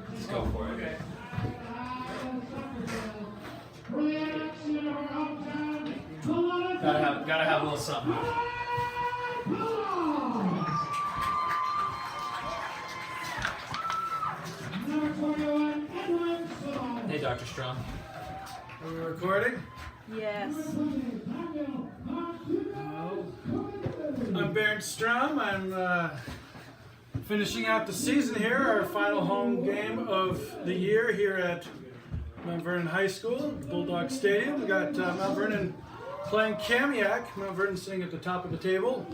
Let's go for it. Gotta have a little something. Hey, Dr. Strong. Are we recording? Yes. I'm Barrett Strom. I'm finishing out the season here, our final home game of the year here at Mount Vernon High School, Bulldog Stadium. We got Mount Vernon playing Kamiak. Mount Vernon sitting at the top of the table.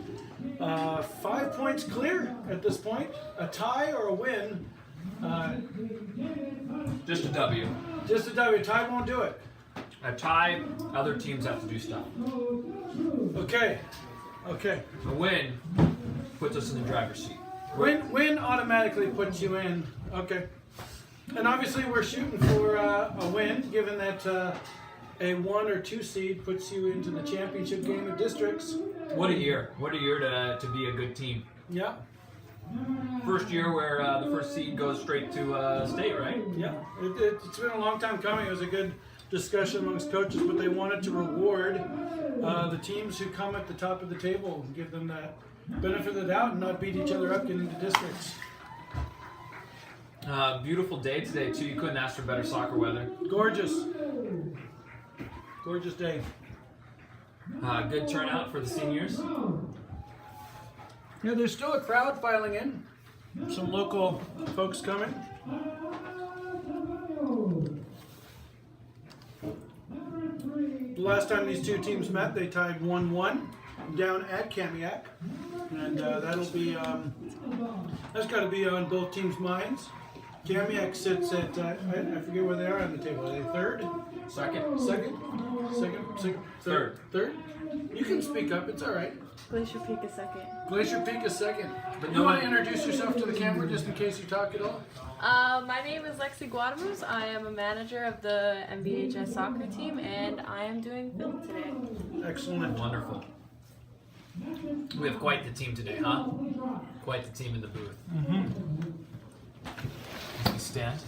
5 points clear at this point. A tie or a win. Just a W. Just a W. Tie won't do it. A tie, other teams have to do stuff. Okay. Okay. A win puts us in the driver's seat. Win automatically puts you in. Okay. And obviously we're shooting for a win, given that a 1 or 2 seed puts you into the championship game of districts. What a year. What a year to be a good team. Yeah. First year where the first seed goes straight to state, right? Yeah. It's been a long time coming. It was a good discussion amongst coaches, but they wanted to reward the teams who come at the top of the table and give them that benefit of the doubt and not beat each other up getting into districts. Beautiful day today, too. You couldn't ask for better soccer weather. Gorgeous. Gorgeous day. Good turnout for the seniors. Yeah, there's still a crowd filing in. Some local folks coming. The last time these two teams met, they tied 1-1 down at Kamiak. And that'll be, that's got to be on both teams' minds. Kamiak sits at, I forget where they are on the table. Are they third? Second. Third. You can speak up, it's all right. Glacier Peak is second. Glacier Peak is second. But You want to introduce yourself to the camera just in case you talk at all? My name is Lexi Guadamus. I am a manager of the MVHS soccer team, and I am doing film today. Excellent. Wonderful. We have quite the team today, huh? Quite the team in the booth. As we stand.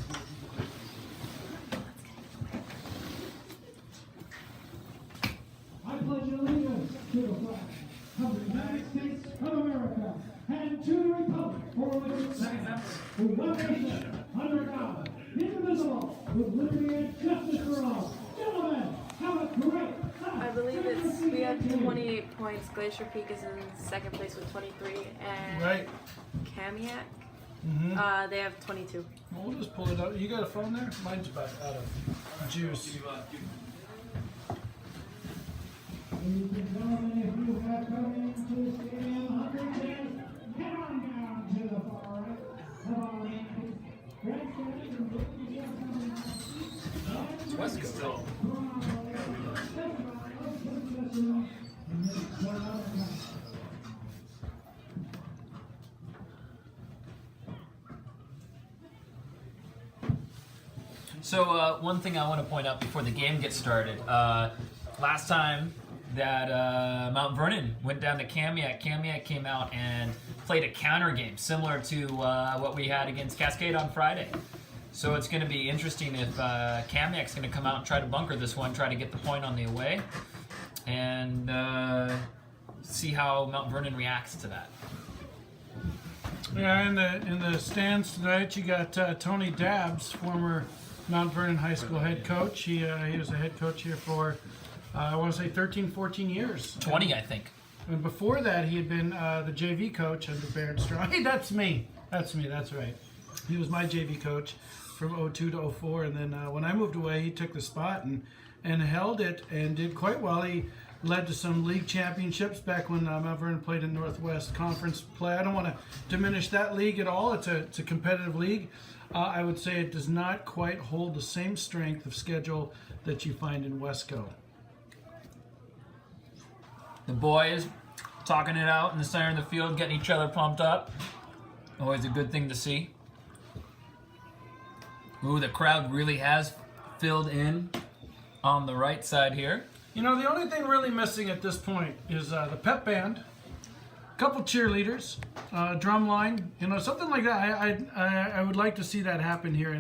I pledge allegiance to the flag of the United States of America and to the republic for which it stands, one nation, under God, indivisible, with liberty and justice for all. Gentlemen, have a great I believe we have 28 points. Glacier Peak is in second place with 23, and Right. Kamiak, they have 22. Well, we'll just pull it out. You got a phone there? Mine's about out of juice. Ladies and gentlemen, if you have come into the stadium, 110, head on down to the far right of our main grandstand and look at It's West Coast. Still. So one thing I want to point out before the game gets started. Last time that Mount Vernon went down to Kamiak, Kamiak came out and played a counter game similar to what we had against Cascade on Friday. So it's going to be interesting if Kamiak's going to come out and try to bunker this one, try to get the point on the away, and see how Mount Vernon reacts to that. Yeah, in the stands tonight, you got Tony Dabbs, former Mount Vernon High School head coach. He was a head coach here for, I want to say 13, 14 years. 20, I think. And before that, he had been the JV coach under Barrett Strong. Hey, that's me. That's right. He was my JV coach from 02 to 04, and then when I moved away, he took the spot and held it and did quite well. He led to some league championships back when Mount Vernon played in Northwest Conference play. I don't want to diminish that league at all. It's a competitive league. I would say it does not quite hold the same strength of schedule that you find in Wesco. The boys talking it out in the center of the field, getting each other pumped up. Always a good thing to see. Ooh, the crowd really has filled in on the right side here. You know, the only thing really missing at this point is the pep band. couple cheerleaders, drum line, something like that. I would like to see that happen here,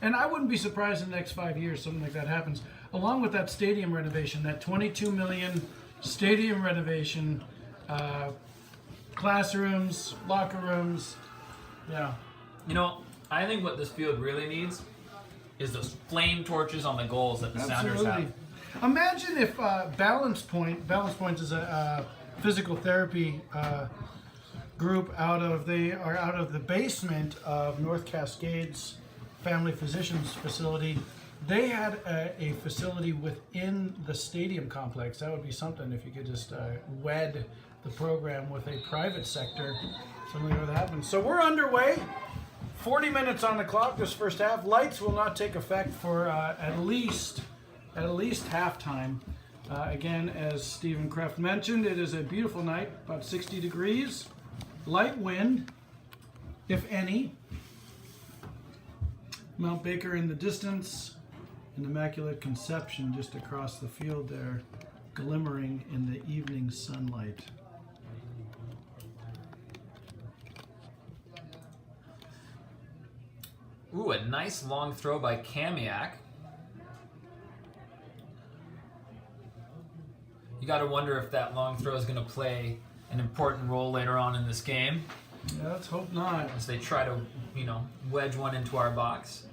and I wouldn't be surprised in the next 5 years something like that happens. Along with that stadium renovation, that $22 million stadium renovation, classrooms, locker rooms, yeah. I think what this field really needs is those flame torches on the goals that the Sounders have. Imagine if Balance Point is a physical therapy group they are out of the basement of North Cascades Family Physicians facility. They had a facility within the stadium complex. That would be something if you could just wed the program with a private sector. Something would happen. So we're underway. 40 minutes on the clock this first half. Lights will not take effect for at least halftime. Again, as Stephen Kreft mentioned, it is a beautiful night, about 60 degrees, light wind, if any. Mount Baker in the distance, and Immaculate Conception just across the field there, glimmering in the evening sunlight. Ooh, a nice long throw by Kamiak. You got to wonder if that long throw is going to play an important role later on in this game. Yeah, let's hope not. As they try to, wedge one into our box.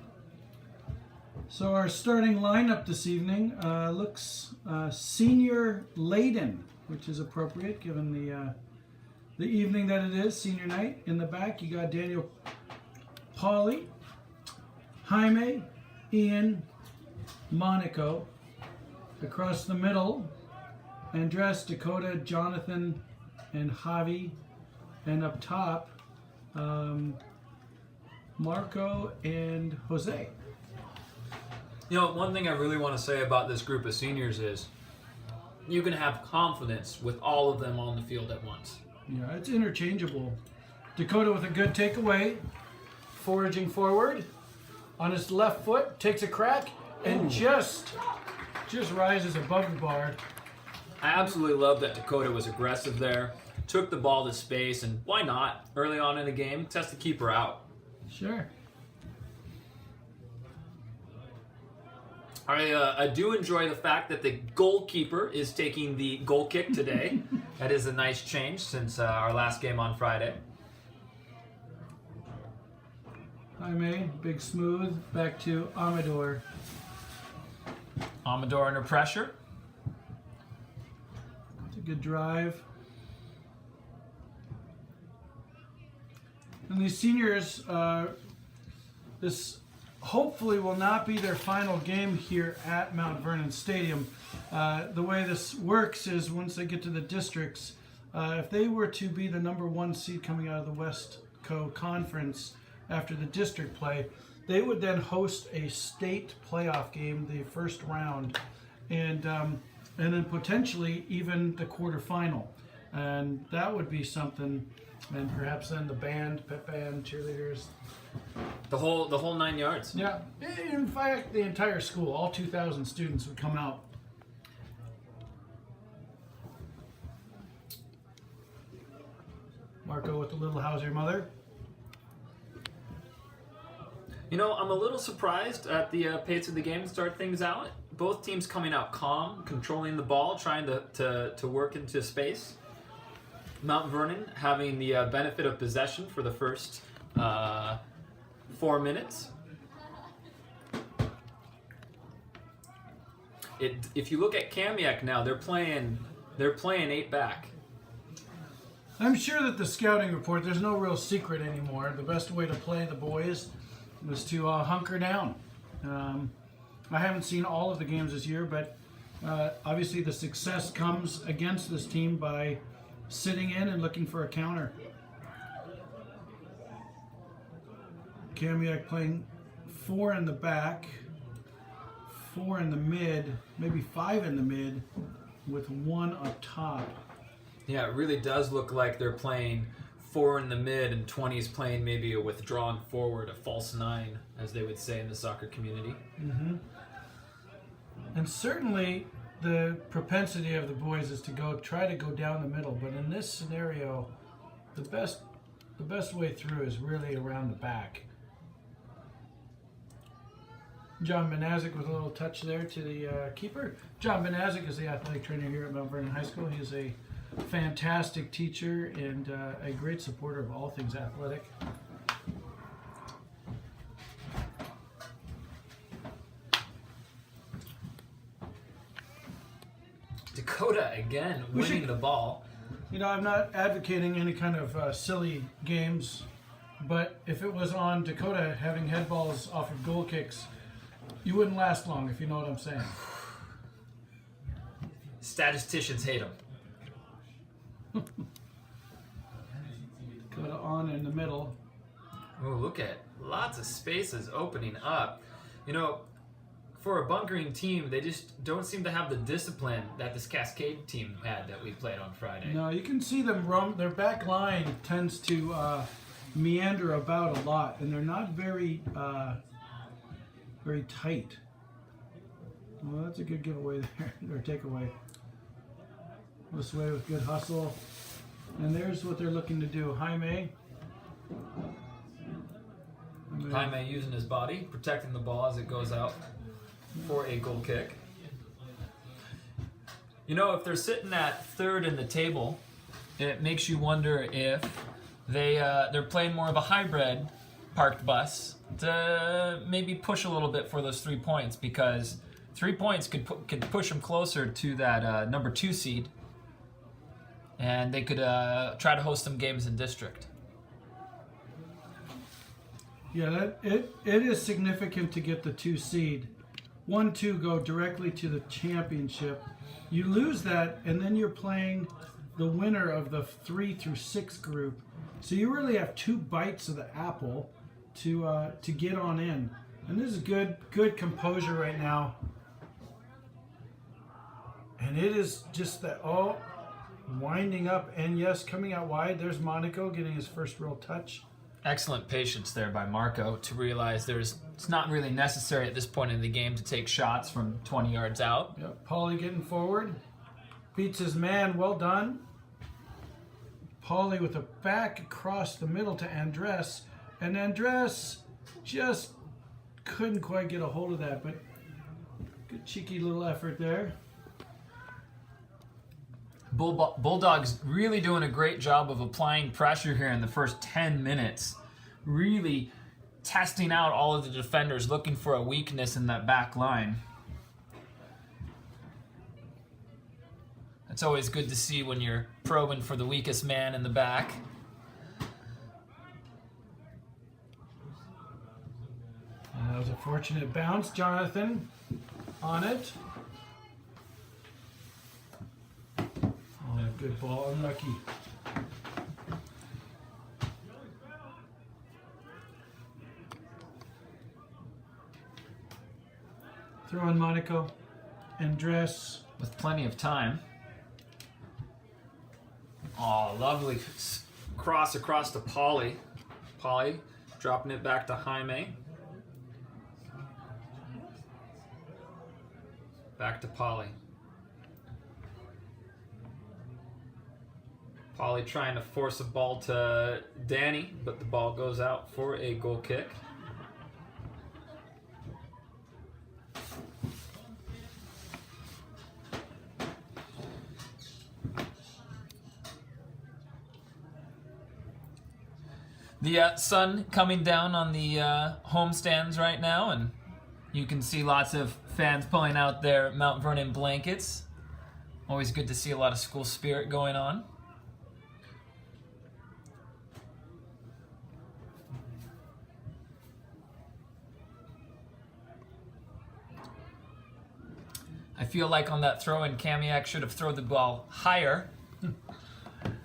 So our starting lineup this evening looks senior laden, which is appropriate given the evening that it is, senior night. In the back, you got Daniel Pauly, Jaime, Ian, Monaco. Across the middle, Andres, Dakota, Jonathan, and Javi. And up top, Marco and Jose. One thing I really want to say about this group of seniors is you can have confidence with all of them on the field at once. Yeah, it's interchangeable. Dakota with a good takeaway, foraging forward. On his left foot, takes a crack, and just rises above the bar. I absolutely love that Dakota was aggressive there, took the ball to space, and why not? Early on in the game, test the keeper out. Sure. I do enjoy the fact that the goalkeeper is taking the goal kick today. That is a nice change since our last game on Friday. Jaime, big smooth, back to Amador. Amador under pressure. It's a good drive. And these seniors, this hopefully will not be their final game here at Mount Vernon Stadium. The way this works is once they get to the districts, if they were to be the number 1 seed coming out of the West Co Conference after the district play, they would then host a state playoff game, the first round, and then potentially even the quarterfinal. And that would be something, and perhaps then the band, pep band, cheerleaders. The whole 9 yards. Yeah, in fact, the entire school, all 2,000 students would come out. Marco with the little how's your mother. I'm a little surprised at the pace of the game to start things out. Both teams coming out calm, controlling the ball, trying to work into space. Mount Vernon having the benefit of possession for the first 4 minutes. If you look at Kamiak now, they're playing 8 back. I'm sure that the scouting report, there's no real secret anymore. The best way to play the boys was to hunker down. I haven't seen all of the games this year, but obviously the success comes against this team by sitting in and looking for a counter. Kamiak playing 4 in the back, 4 in the mid, maybe 5 in the mid, with 1 up top. Yeah, it really does look like they're playing 4 in the mid and 20's playing maybe a withdrawn forward, a false 9, as they would say in the soccer community. Mm-hmm. And certainly the propensity of the boys is to try to go down the middle, but in this scenario, the best way through is really around the back. John Benazik with a little touch there to the keeper. John Benazik is the athletic trainer here at Mount Vernon High School. He is a fantastic teacher and a great supporter of all things athletic. Dakota again winning the ball. You know, I'm not advocating any kind of silly games, but if it was on Dakota having head balls off of goal kicks, you wouldn't last long, if you know what I'm saying. Statisticians hate him. Dakota on in the middle. Oh, look at lots of spaces opening up. You know, for a bunkering team, they just don't seem to have the discipline that this Cascade team had that we played on Friday. No, you can see them roam. Their back line tends to meander about a lot, and they're not very tight. Well, that's a good giveaway there, or takeaway. This way with good hustle. And there's what they're looking to do. Jaime. Jaime using his body, protecting the ball as it goes out for a goal kick. You know, if they're sitting at third in the table, it makes you wonder if they're playing more of a hybrid parked bus to maybe push a little bit for those 3 points, because 3 points could push them closer to that number 2 seed, and they could try to host some games in district. Yeah, it is significant to get the 2 seed. 1-2 go directly to the championship. You lose that, and then you're playing the winner of the 3 through 6 group. So you really have 2 bites of the apple to get on in. And this is good composure right now. And it is just that all winding up, and yes, coming out wide. There's Monaco getting his first real touch. Excellent patience there by Marco to realize it's not really necessary at this point in the game to take shots from 20 yards out. Yep, Paulie getting forward. Beats his man, well done. Paulie with a back across the middle to Andres. And Andres just couldn't quite get a hold of that, but good cheeky little effort there. Bulldogs really doing a great job of applying pressure here in the first 10 minutes. Really testing out all of the defenders, looking for a weakness in that back line. It's always good to see when you're probing for the weakest man in the back. And that was a fortunate bounce. Jonathan on it. Oh, good ball. Unlucky. Throw in Monaco. Andres. With plenty of time. Oh, lovely cross across to Paulie. Paulie dropping it back to Jaime. Back to Paulie. Paulie trying to force a ball to Danny, but the ball goes out for a goal kick. The sun coming down on the home stands right now, and you can see lots of fans pulling out their Mount Vernon blankets. Always good to see a lot of school spirit going on. I feel like on that throw in, Kamiak should have thrown the ball higher.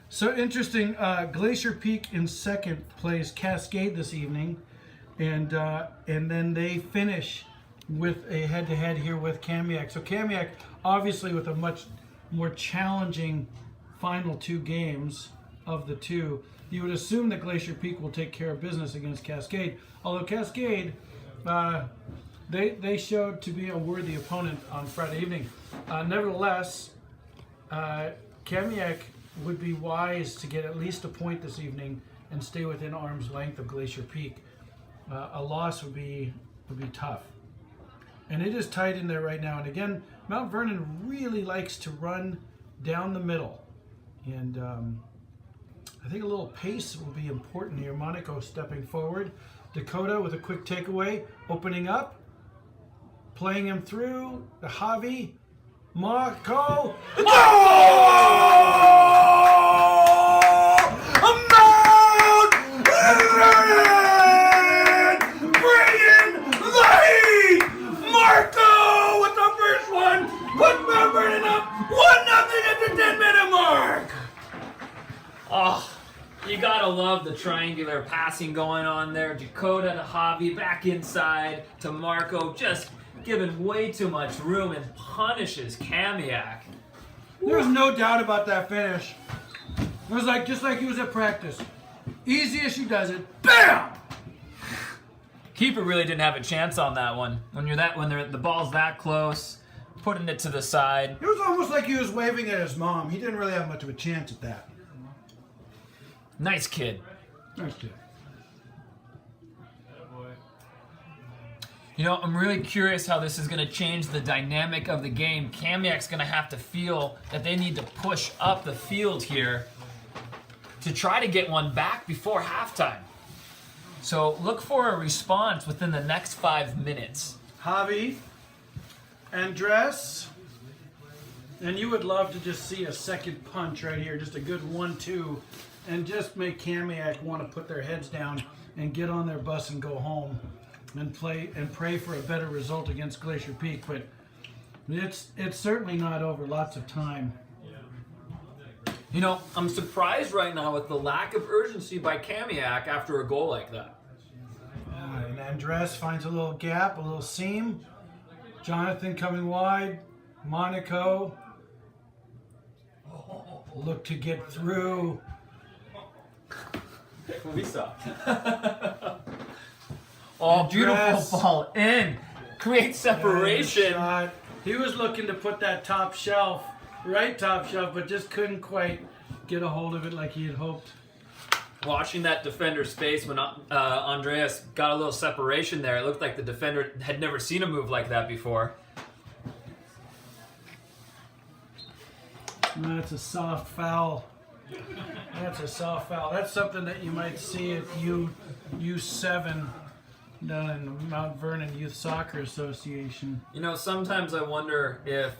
So interesting, Glacier Peak in second plays Cascade this evening, and then they finish with a head-to-head here with Kamiak. So Kamiak, obviously with a much more challenging final 2 games of the 2, you would assume that Glacier Peak will take care of business against Cascade. Although Cascade, they showed to be a worthy opponent on Friday evening. Nevertheless, Kamiak would be wise to get at least a point this evening and stay within arm's length of Glacier Peak. A loss would be tough. And it is tight in there right now. And again, Mount Vernon really likes to run down the middle. And I think a little pace will be important here. Monaco stepping forward. Dakota with a quick takeaway, opening up, playing him through. The Javi, Marco. Marco with the first one. Put Mount Vernon up 1-0 at the 10-minute mark. Oh, you gotta love the triangular passing going on there. Dakota to Javi, back inside to Marco, just giving way too much room and punishes Kamiak. There's no doubt about that finish. It was like just like he was at practice. Easy as she does it. Bam! Keeper really didn't have a chance on that one. When the ball's that close, putting it to the side. It was almost like he was waving at his mom. He didn't really have much of a chance at that. Nice kid. Nice kid. You know, I'm really curious how this is going to change the dynamic of the game. Kamiak's going to have to feel that they need to push up the field here to try to get one back before halftime. So look for a response within the next 5 minutes. Javi, Andres, and you would love to just see a second punch right here, just a good 1-2, and just make Kamiak want to put their heads down and get on their bus and go home and play and pray for a better result against Glacier Peak. But it's certainly not over. Lots of time. You know, I'm surprised right now with the lack of urgency by Kamiak after a goal like that. And Andres finds a little gap, a little seam. Jonathan coming wide. Monaco look to get through. We saw. Oh, beautiful ball in. Create separation. Shot. He was looking to put that top shelf, right top shelf, but just couldn't quite get a hold of it like he had hoped. Watching that defender's face when Andreas got a little separation there, it looked like the defender had never seen a move like that before. That's a soft foul. That's a soft foul. That's something that you might see at U7 down in Mount Vernon Youth Soccer Association. You know, sometimes I wonder if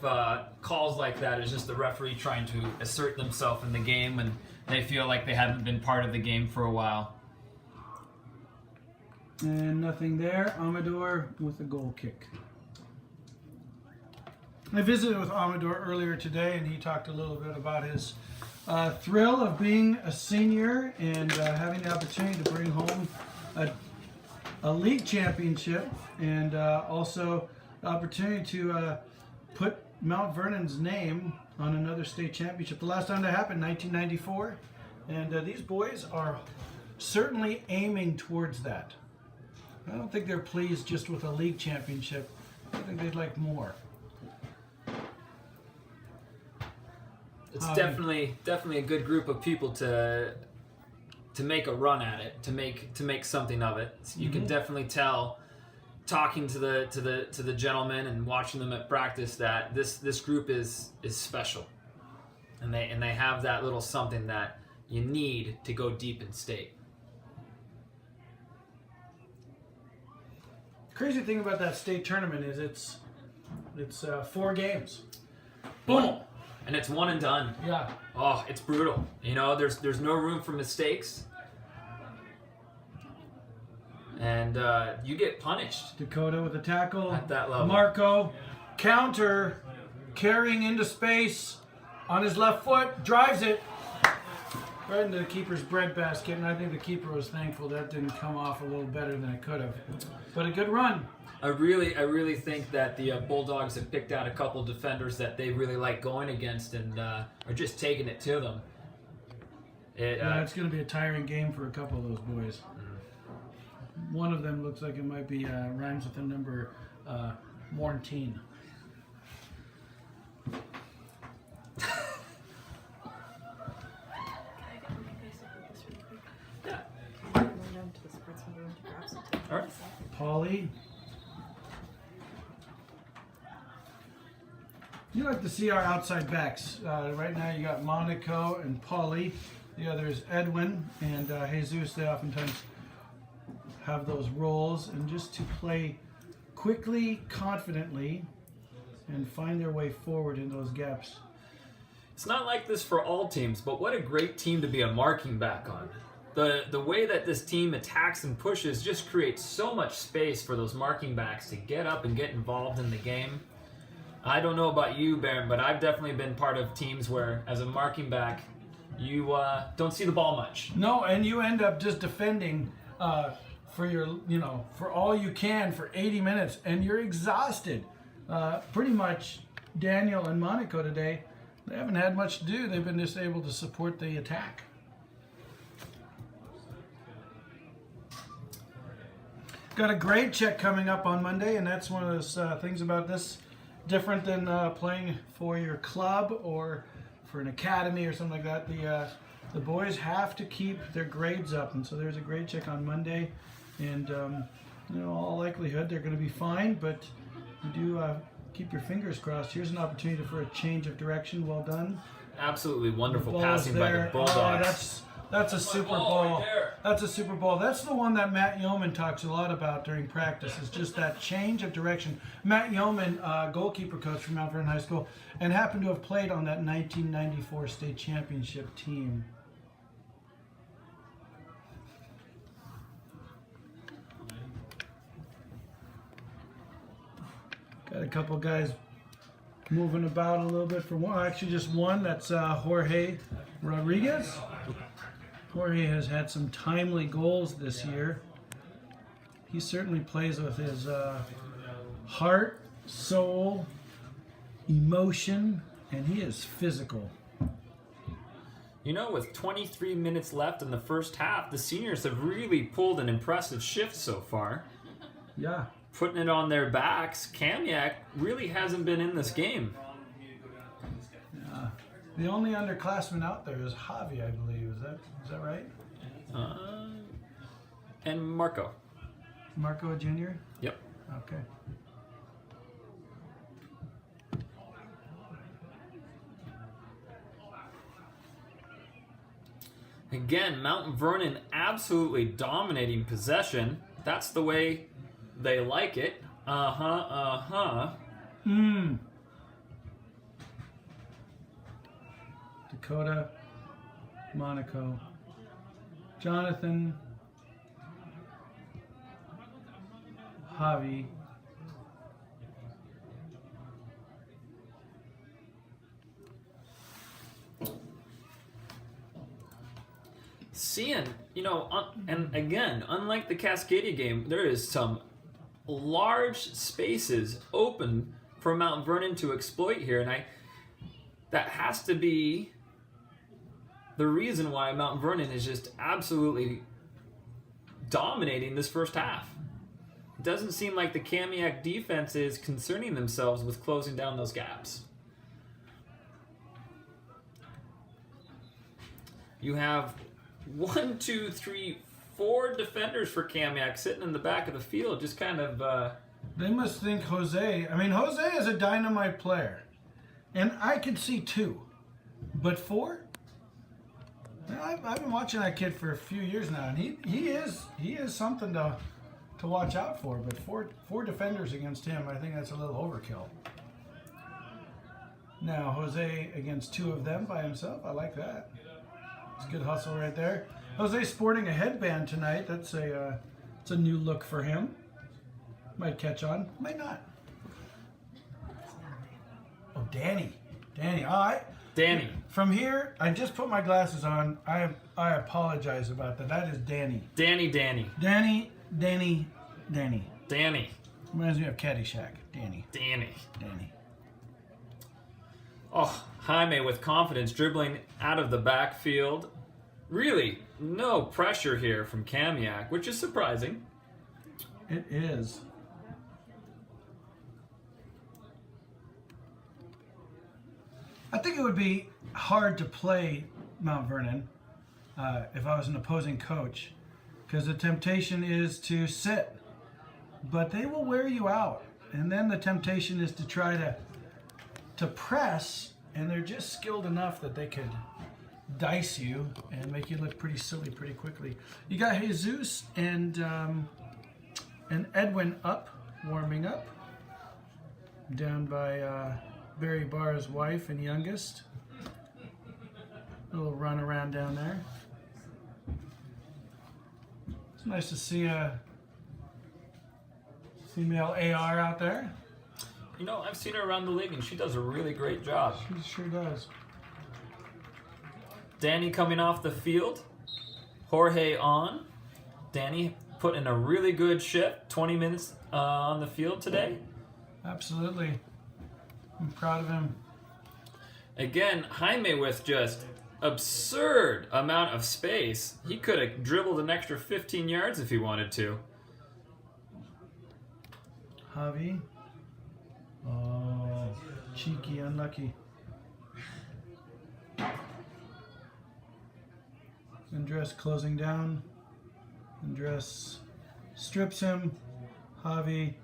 calls like that is just the referee trying to assert themselves in the game and they feel like they haven't been part of the game for a while. And nothing there. Amador with a goal kick. I visited with Amador earlier today, and he talked a little bit about his thrill of being a senior and having the opportunity to bring home a league championship, and also the opportunity to put Mount Vernon's name on another state championship. The last time that happened, 1994, and these boys are certainly aiming towards that. I don't think they're pleased just with a league championship. I think they'd like more. It's definitely a good group of people to make a run at it, to make something of it. You can definitely tell, talking to the gentlemen and watching them at practice, that this group is special, and they have that little something that you need to go deep in state. The crazy thing about that state tournament is it's 4 games. Boom. And it's one and done. Yeah. Oh, it's brutal. You know, there's no room for mistakes. And you get punished. Dakota with a tackle. At that level. Marco, counter, carrying into space on his left foot, drives it right into the keeper's breadbasket. And I think the keeper was thankful that didn't come off a little better than it could have. But a good run. I really think that the Bulldogs have picked out a couple defenders that they really like going against and are just taking it to them. It's going to be a tiring game for a couple of those boys. One of them looks like it might be rhymes with the number Morantine. Pauly. You like to see our outside backs. Right now you got Monaco and Pauly. The other is Edwin and Jesus. They oftentimes have those roles, and just to play quickly, confidently, and find their way forward in those gaps. It's not like this for all teams, but what a great team to be a marking back on. The way that this team attacks and pushes just creates so much space for those marking backs to get up and get involved in the game. I don't know about you, Baron, but I've definitely been part of teams where, as a marking back, you don't see the ball much. No, and you end up just defending for your, for all you can for 80 minutes, and you're exhausted. Pretty much, Daniel and Monaco today, they haven't had much to do. They've been just able to support the attack. Got a grade check coming up on Monday, and that's one of those things about this, different than playing for your club or for an academy or something like that. The boys have to keep their grades up, and so there's a grade check on Monday, and all likelihood they're going to be fine, but you do keep your fingers crossed. Here's an opportunity for a change of direction. Well done. Absolutely wonderful Ball passing is by the there. Bulldogs. That's a Super ball Bowl. right there. That's a Super Bowl. That's the one that Matt Yeoman talks a lot about during practice. Is just that change of direction. Matt Yeoman, goalkeeper coach from Mount Vernon High School, and happened to have played on that 1994 state championship team. Got a couple guys moving about a little bit for one. Actually, just one. That's Jorge Rodriguez. Jorge has had some timely goals this year. He certainly plays with his heart, soul, emotion, and he is physical. With 23 minutes left in the first half, the seniors have really pulled an impressive shift so far. Yeah. Putting it on their backs. Kamiak really hasn't been in this game. The only underclassman out there is Javi, I believe. Is that right? And Marco. Marco Jr.? Yep. Okay. Again, Mount Vernon absolutely dominating possession. That's the way they like it. Dakota, Monaco, Jonathan, Javi. Seeing, and again, unlike the Cascadia game, there is some large spaces open for Mount Vernon to exploit here, and that has to be the reason why Mount Vernon is just absolutely dominating this first half. It doesn't seem like the Kamiak defense is concerning themselves with closing down those gaps. You have 1, 2, 3, 4 defenders for Kamiak sitting in the back of the field, just kind of... They must think Jose... Jose is a dynamite player. And I could see 2. But 4? I've been watching that kid for a few years now, and he is something to watch out for. But four defenders against him, I think that's a little overkill. Now, Jose against 2 of them by himself, I like that. It's good hustle right there. Jose's sporting a headband tonight. That's it's a new look for him. Might catch on, might not. Oh, Danny. All right. Danny. From here, I just put my glasses on. I apologize about that. That is Danny. Danny. Danny. Reminds me of Caddyshack. Danny. Oh, Jaime with confidence dribbling out of the backfield. Really, no pressure here from Kamiak, which is surprising. It is. I think it would be hard to play Mount Vernon if I was an opposing coach, because the temptation is to sit but they will wear you out. And then the temptation is to try to press, and they're just skilled enough that they could dice you and make you look pretty silly pretty quickly. You got Jesus and Edwin up, warming up, down by Barry Barr's wife and youngest. A little run around down there. It's nice to see a female AR out there. You know, I've seen her around the league, and she does a really great job. She sure does. Danny coming off the field. Jorge on. Danny put in a really good shift. 20 minutes on the field today. Absolutely. I'm proud of him. Again, Jaime with just absurd amount of space. He could have dribbled an extra 15 yards if he wanted to. Javi. Oh, cheeky, unlucky. Andres closing down. Andres strips him. Javi.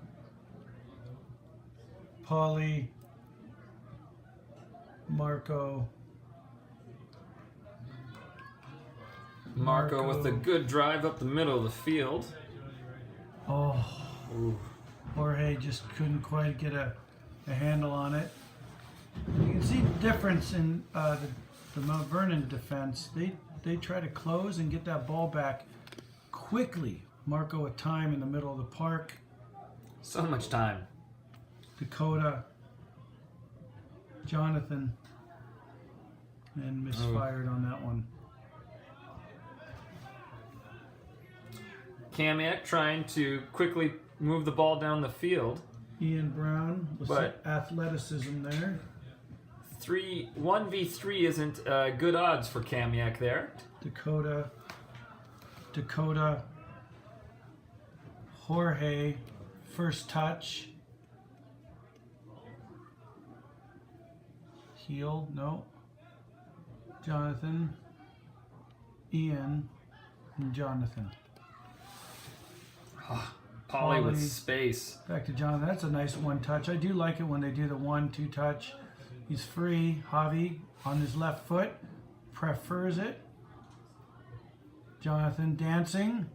Paulie. Marco. Marco with a good drive up the middle of the field. Oh, Ooh. Jorge just couldn't quite get a handle on it. You can see the difference in the Mount Vernon defense. They try to close and get that ball back quickly. Marco with time in the middle of the park. So much time. Dakota. Jonathan. And misfired on that one. Kamiak trying to quickly move the ball down the field. Ian Brown with But- some athleticism there. 1v3 isn't good odds for Kamiak there. Dakota. Jorge. First touch. Heel. No. Jonathan. Ian. And Jonathan. Paulie with Paulie. space. Back to Jonathan. That's a nice one touch. I do like it when they do the 1-2 touch. He's free. Javi on his left foot. Prefers it. Jonathan dancing.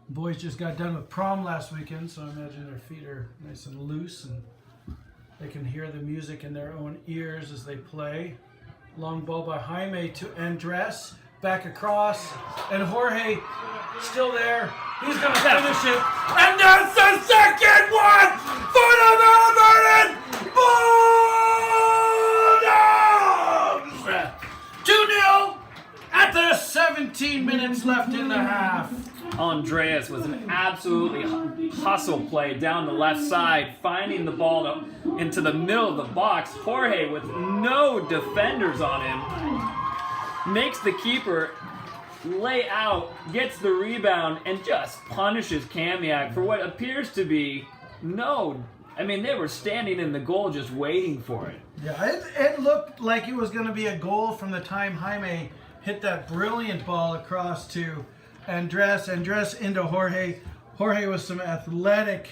Boys just got done with prom last weekend, so I imagine their feet are nice and loose and they can hear the music in their own ears as they play. Long ball by Jaime to Andres. Back across. And Jorge still there. He's going to finish it. And that's the second one for the Mount Vernon Bulldogs! 2-0 at the 17 minutes left in the half. Andreas was an absolutely hustle play down the left side, finding the ball into the middle of the box. Jorge with no defenders on him makes the keeper lay out, gets the rebound, and just punishes Kamiak for what appears to be they were standing in the goal just waiting for it. Yeah, it looked like it was going to be a goal from the time Jaime hit that brilliant ball across to Andres into Jorge. Jorge with some athletic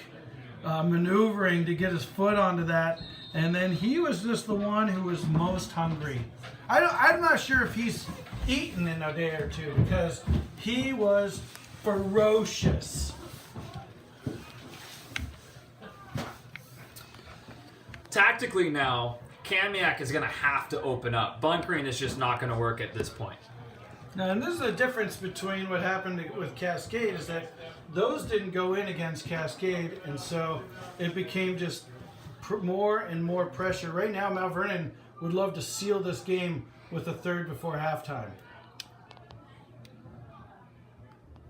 maneuvering to get his foot onto that, and then he was just the one who was most hungry. I'm not sure if he's eaten in a day or two because he was ferocious. Tactically now, Kamiak is going to have to open up. Bunkering is just not going to work at this point. Now, and this is the difference between what happened with Cascade is that those didn't go in against Cascade, and so it became just more and more pressure. Right now, Mount Vernon would love to seal this game with a third before halftime.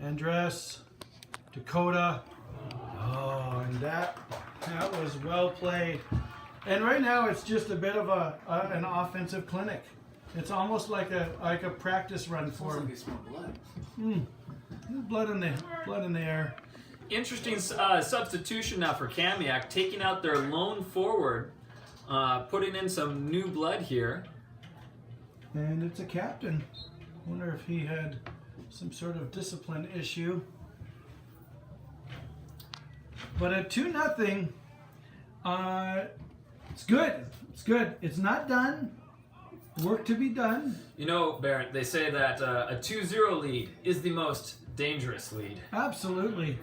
Andres, Dakota. Oh, and that was well played. And right now, it's just a bit of an offensive clinic. It's almost like a practice run for him. Blood in the air. Interesting substitution now for Kamiak, taking out their lone forward, putting in some new blood here. And it's a captain. Wonder if he had some sort of discipline issue. But at 2-0, it's good. It's good. It's not done. Work to be done. You know, Barrett, they say that a 2-0 lead is the most dangerous lead. Absolutely.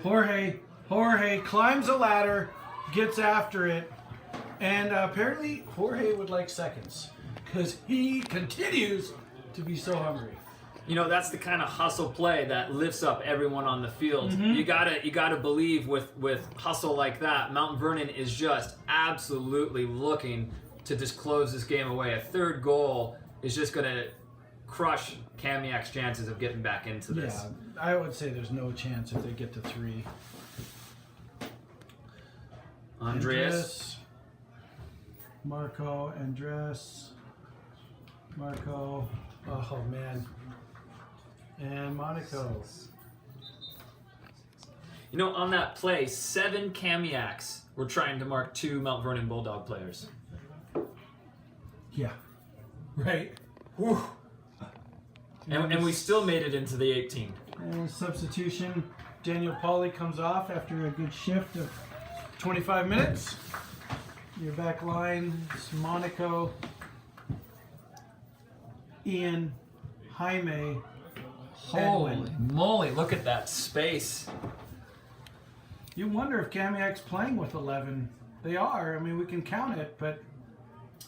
Jorge climbs a ladder, gets after it, and apparently Jorge would like seconds because he continues to be so hungry. You know, that's the kind of hustle play that lifts up everyone on the field. You gotta believe with hustle like that, Mount Vernon is just absolutely looking to just close this game away. A third goal is just gonna crush Kamiak's chances of getting back into this. Yeah, I would say there's no chance if they get to 3. Andreas. Marco, Andres, Marco, oh man, and Monaco. You know, on that play, 7 Kamiaks were trying to mark 2 Mount Vernon Bulldog players. Yeah, right. Whew. And we still made it into the 18. And substitution, Daniel Pauly comes off after a good shift of 25 minutes. Your back line is Monaco, Ian, Jaime, Holy Edwin. moly, look at that space. You wonder if Kamiak's playing with 11. They are. I mean, we can count it, but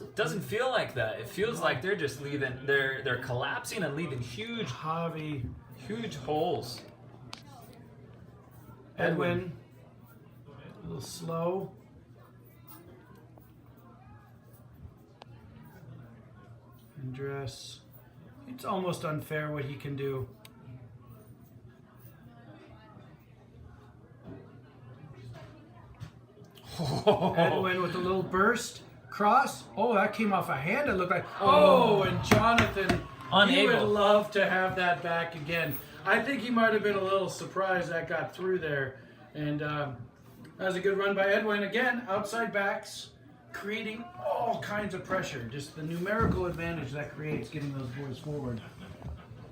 It doesn't feel like that. It feels like they're just leaving, they're collapsing and leaving huge holes. Edwin, a little slow. Andres, it's almost unfair what he can do. Edwin with a little burst. Cross. Oh, that came off a hand. It looked like. Oh, and Jonathan. He would Unable. love to have that back again. I think he might have been a little surprised that got through there. And that was a good run by Edwin. Again, outside backs, creating all kinds of pressure. Just the numerical advantage that creates getting those boys forward.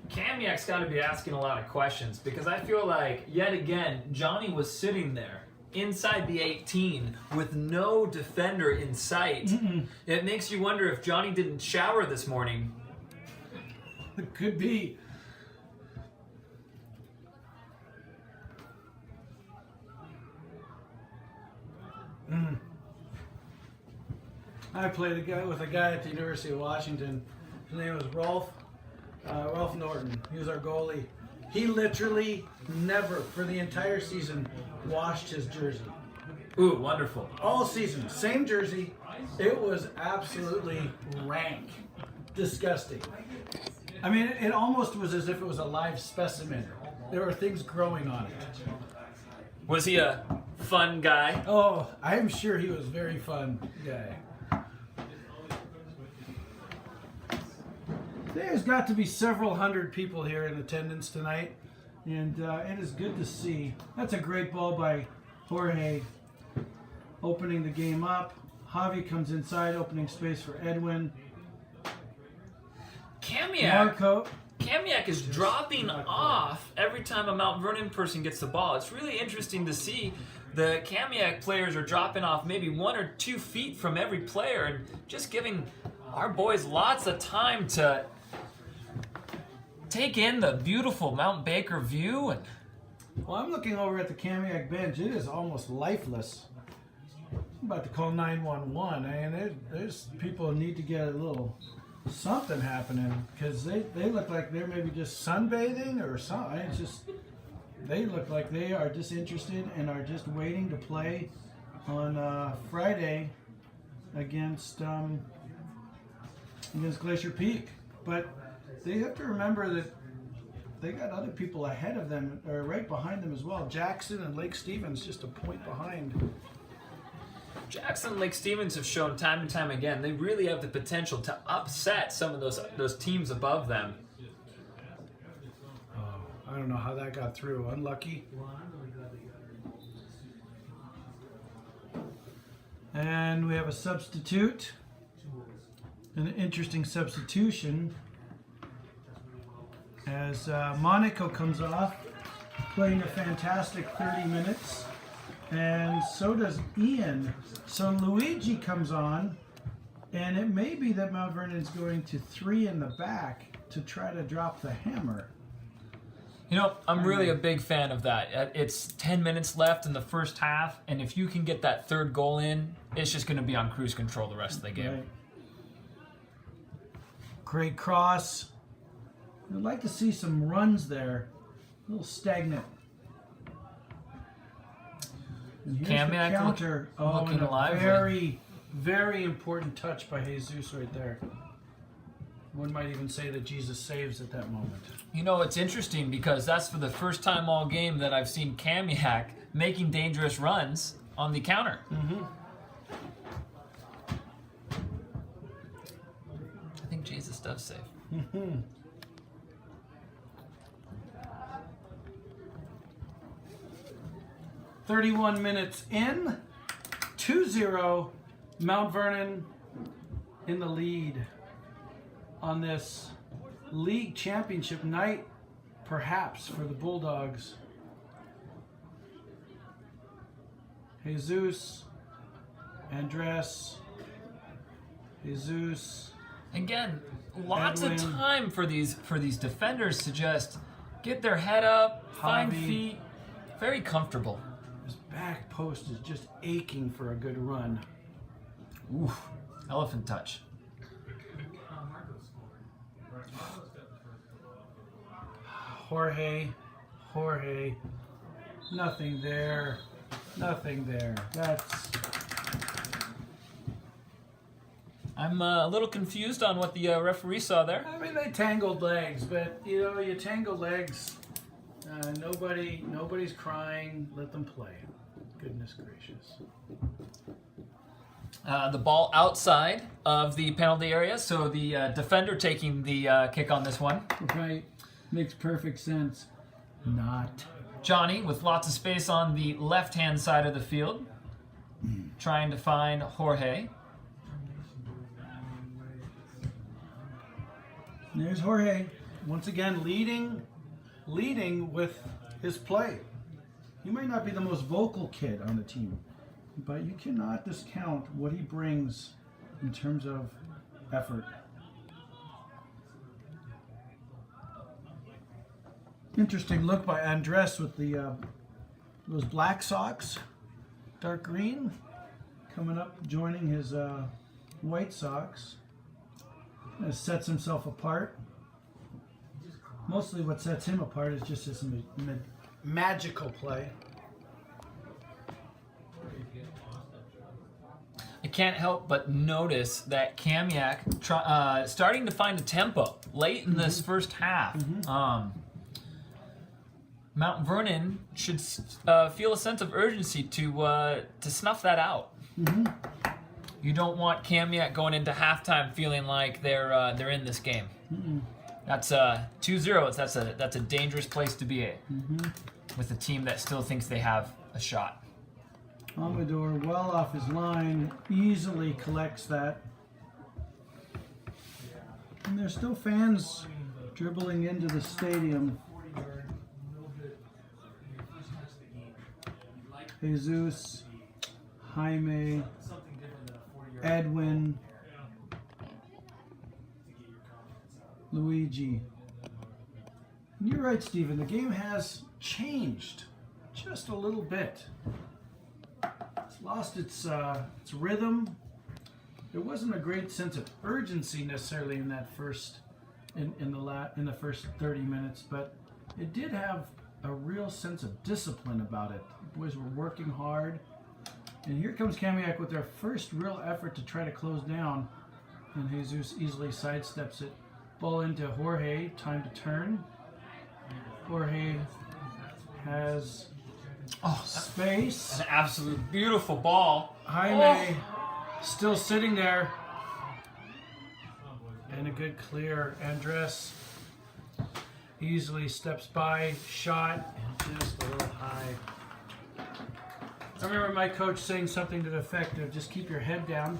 Kamiak's got to be asking a lot of questions because I feel like, yet again, Johnny was sitting there inside the 18 with no defender in sight. It makes you wonder if Johnny didn't shower this morning. It could be. I played with a guy at the University of Washington. His name was Rolf Norton. He was our goalie. He literally never, for the entire season, washed his jersey. Ooh, wonderful. All season, same jersey. It was absolutely rank, disgusting. I mean, it almost was as if it was a live specimen. There were things growing on it. Was he a fun guy? Oh, I'm sure he was a very fun guy. There's got to be several hundred people here in attendance tonight, and it is good to see. That's a great ball by Jorge, opening the game up. Javi comes inside, opening space for Edwin. Kamiak is dropping off every time a Mount Vernon person gets the ball. It's really interesting to see the Kamiak players are dropping off maybe 1 or 2 feet from every player and just giving our boys lots of time to take in the beautiful Mount Baker view. And Well, I'm looking over at the Kamiak bench. It is almost lifeless. I'm about to call 911. And there's people who need to get a little something happening because they look like they're maybe just sunbathing or something. It's just they look like they are disinterested and are just waiting to play on Friday against Glacier Peak. But they have to remember that they got other people ahead of them, or right behind them as well. Jackson and Lake Stevens just a point behind. Jackson and Lake Stevens have shown time and time again they really have the potential to upset some of those teams above them. Oh, I don't know how that got through. Unlucky. And we have a substitute. An interesting substitution as Monaco comes off. playing a fantastic 30 minutes. And so does Ian. So Luigi comes on, and it may be that Mount Vernon's going to 3 in the back to try to drop the hammer. You know, I'm really a big fan of that. It's 10 minutes left in the first half, and if you can get that third goal in, it's just going to be on cruise control the rest of the game. Right. Great cross. I'd like to see some runs there. A little stagnant. And here's Kamiak the counter. looking And a lively. very, very important touch by Jesus right there. One might even say that Jesus saves at that moment. You know, it's interesting because that's for the first time all game that I've seen Kamiak making dangerous runs on the counter. Mm-hmm. I think Jesus does save. Mm-hmm. "31 minutes in, 2-0, Mount Vernon in the lead on this league championship night, perhaps, for the Bulldogs. Jesus, Andres, Jesus. Again, lots Edwin. of time for these defenders to just get their head up, find Javi. feet, very comfortable. His back post is just aching for a good run. Oof, elephant touch. Jorge, nothing there, nothing there. That's I'm a little confused on what the referee saw there. I mean, they tangled legs, but you know, you tangle legs. Nobody's crying. Let them play. Goodness gracious. The ball outside of the penalty area, so the defender taking the kick on this one. Right, makes perfect sense. Not. Johnny with lots of space on the left-hand side of the field, trying to find Jorge. There's Jorge, once again leading with his play. He might not be the most vocal kid on the team, but you cannot discount what he brings in terms of effort. Interesting look by Andres with the those black socks, dark green, coming up, joining his white socks. Sets himself apart. Mostly what sets him apart is just his magical play. I can't help but notice that Kamiak starting to find a tempo late in this first half. Mount Vernon should feel a sense of urgency to snuff that out. You don't want Kamiak going into halftime feeling like they're in this game. That's 2-0. That's a dangerous place to be with a team that still thinks they have a shot. Amador, well off his line, easily collects that. And there's still fans dribbling into the stadium. Jesus, Jaime, Edwin, Luigi. And you're right, Stephen. The game has changed just a little bit. It's lost its rhythm. There wasn't a great sense of urgency necessarily in that in the first 30 minutes, but it did have a real sense of discipline about it. The boys were working hard. And here comes Kamiak with their first real effort to try to close down. And Jesus easily sidesteps it. Ball into Jorge. Time to turn. Jorge has space. An absolute beautiful ball. Jaime still sitting there. And a good clear. Andres easily steps by. Shot. And just a little high. I remember my coach saying something to the effect of just keep your head down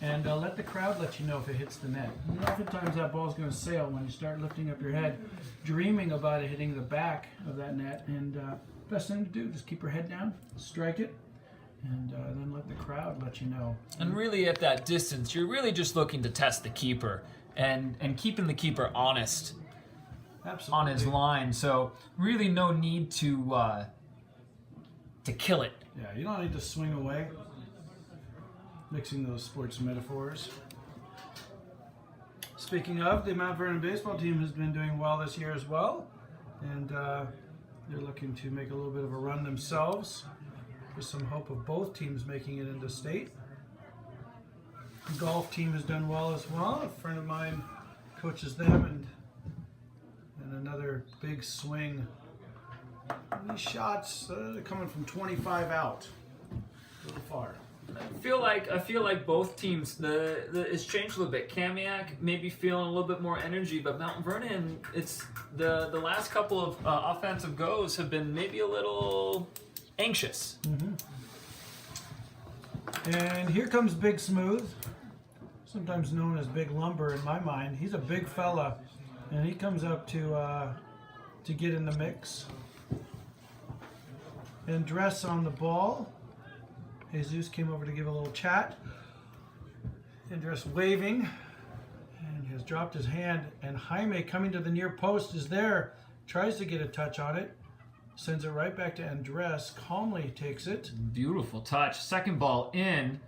And let the crowd let you know if it hits the net. And oftentimes that ball's going to sail when you start lifting up your head, dreaming about it hitting the back of that net. And best thing to do, just keep your head down, strike it, and then let the crowd let you know. And really at that distance, you're really just looking to test the keeper and keeping the keeper honest. Absolutely. On his line. So really no need to kill it. Yeah, you don't need to swing away. Mixing those sports metaphors. Speaking of, the Mount Vernon baseball team has been doing well this year as well. And they're looking to make a little bit of a run themselves. There's some hope of both teams making it into state. The golf team has done well as well. A friend of mine coaches them, and another big swing. These shots coming from 25 out. A little far. I feel like both teams it's changed a little bit. Kamiak maybe feeling a little bit more energy, but Mount Vernon, it's the last couple of offensive goes have been maybe a little anxious. Mm-hmm. And here comes Big Smooth, sometimes known as Big Lumber in my mind. He's a big fella, and he comes up to get in the mix. And Dress on the ball. Jesus came over to give a little chat. Andres waving, and he has dropped his hand, and Jaime coming to the near post is there, tries to get a touch on it, sends it right back to Andres, calmly takes it. Beautiful touch. Second ball in.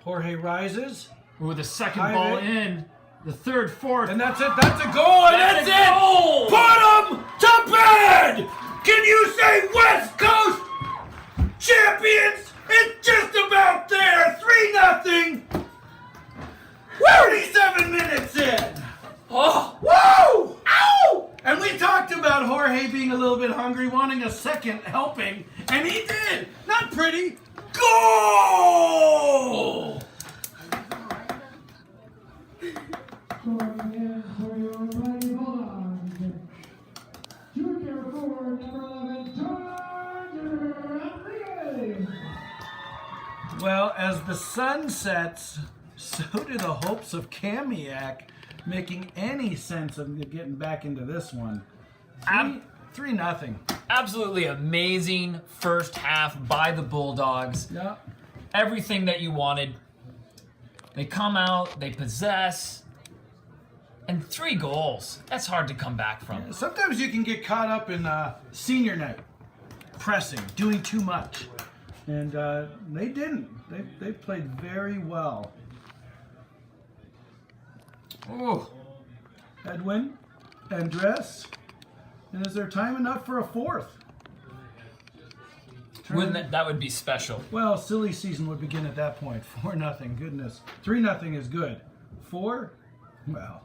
Jorge rises. Ooh, the second Jaime. ball in. The third, fourth. And that's it, that's a goal, and That's that's a it! goal! Put 'em to bed! Can you say West Coast champions? It's just about there, 3-0. 37 minutes in. Oh! Woo! Ow! And we talked about Jorge being a little bit hungry, wanting a second helping, and he did. Not pretty. Goal! Scoring in for your Mighty Bulldogs. Junior forward, number 11, Tony Rodriguez. Well, as the sun sets, so do the hopes of Kamiak making any sense of getting back into this one. 3-0. Absolutely amazing first half by the Bulldogs. Yeah. Everything that you wanted. They come out, they possess, and 3 goals. That's hard to come back from. Sometimes you can get caught up in senior night, pressing, doing too much. And they didn't. They played very well. Ooh. Edwin, Andres, and is there time enough for a fourth? That would be special. Well, silly season would begin at that point. 4-0, goodness. 3-0 is good. 4, well.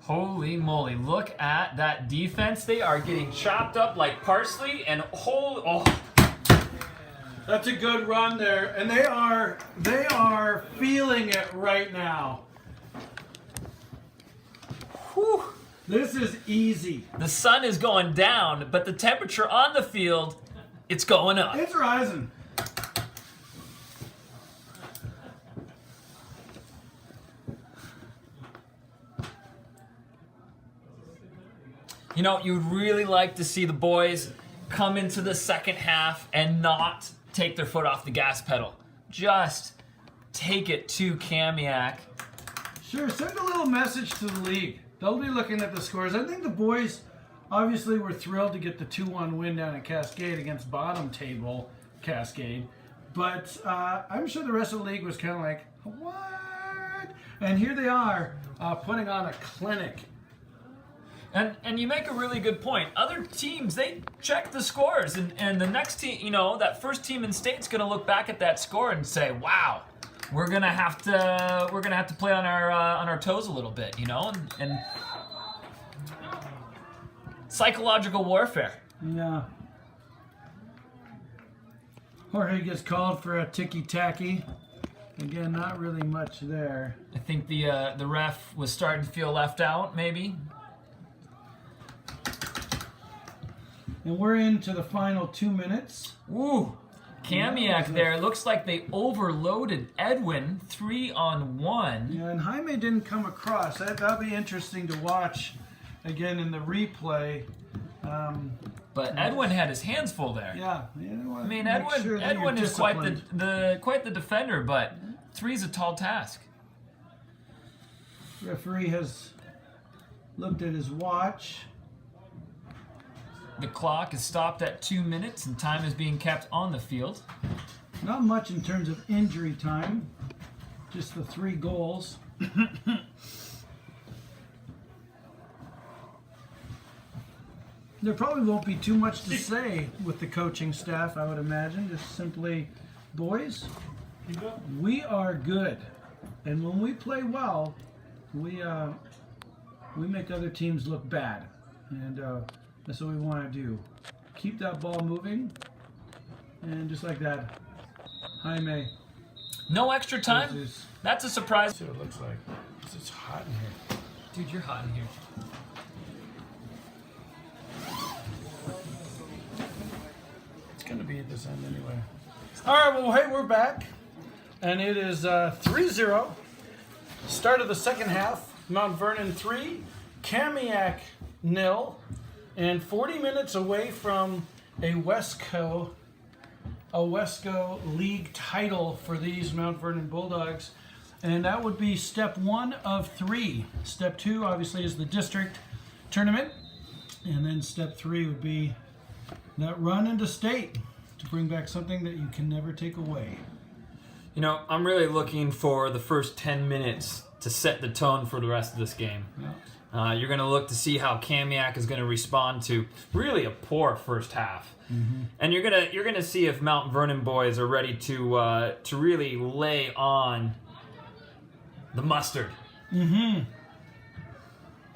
Holy moly, look at that defense. They are getting chopped up like parsley and That's a good run there, and they are feeling it right now. Whew. This is easy. The sun is going down, but the temperature on the field, it's going up. It's rising. You know, you'd really like to see the boys come into the second half and not take their foot off the gas pedal. Just take it to Kamiak. Sure, send a little message to the league. They'll be looking at the scores. I think the boys obviously were thrilled to get the 2-1 win down at Cascade against bottom table Cascade. But I'm sure the rest of the league was kind of like, what? And here they are putting on a clinic. And you make a really good point. Other teams, they check the scores, and the next team, you know, that first team in state's going to look back at that score and say, "Wow, we're gonna have to play on our toes a little bit," you know, and psychological warfare. Yeah. Jorge gets called for a ticky-tacky. Again, not really much there. I think the ref was starting to feel left out, maybe. And we're into the final 2 minutes. Ooh, Kamiak there. It looks like they overloaded Edwin 3-on-1. Yeah, and Jaime didn't come across. That'll be interesting to watch again in the replay. But Edwin had his hands full there. Yeah, I mean, Edwin is quite the defender, but 3's a tall task. Referee has looked at his watch. The clock is stopped at 2 minutes, and time is being kept on the field. Not much in terms of injury time, just the 3 goals. There probably won't be too much to say with the coaching staff, I would imagine. Just simply, boys, we are good. And when we play well, we make other teams look bad. And that's what we want to do. Keep that ball moving. And just like that, Jaime. No extra time? That's a surprise. That's what it looks like. It's hot in here. Dude, you're hot in here. It's going to be at this end anyway. All right, well, hey, we're back. And it is 3-0. Start of the second half. Mount Vernon 3, Kamiak 0. And 40 minutes away from a Wesco League title for these Mount Vernon Bulldogs. And that would be step 1 of 3. Step 2, obviously, is the district tournament. And then step 3 would be that run into state to bring back something that you can never take away. You know, I'm really looking for the first 10 minutes to set the tone for the rest of this game. Yeah. You're going to look to see how Kamiak is going to respond to really a poor first half. Mm-hmm. And you're gonna see if Mount Vernon boys are ready to really lay on the mustard. Mm-hmm.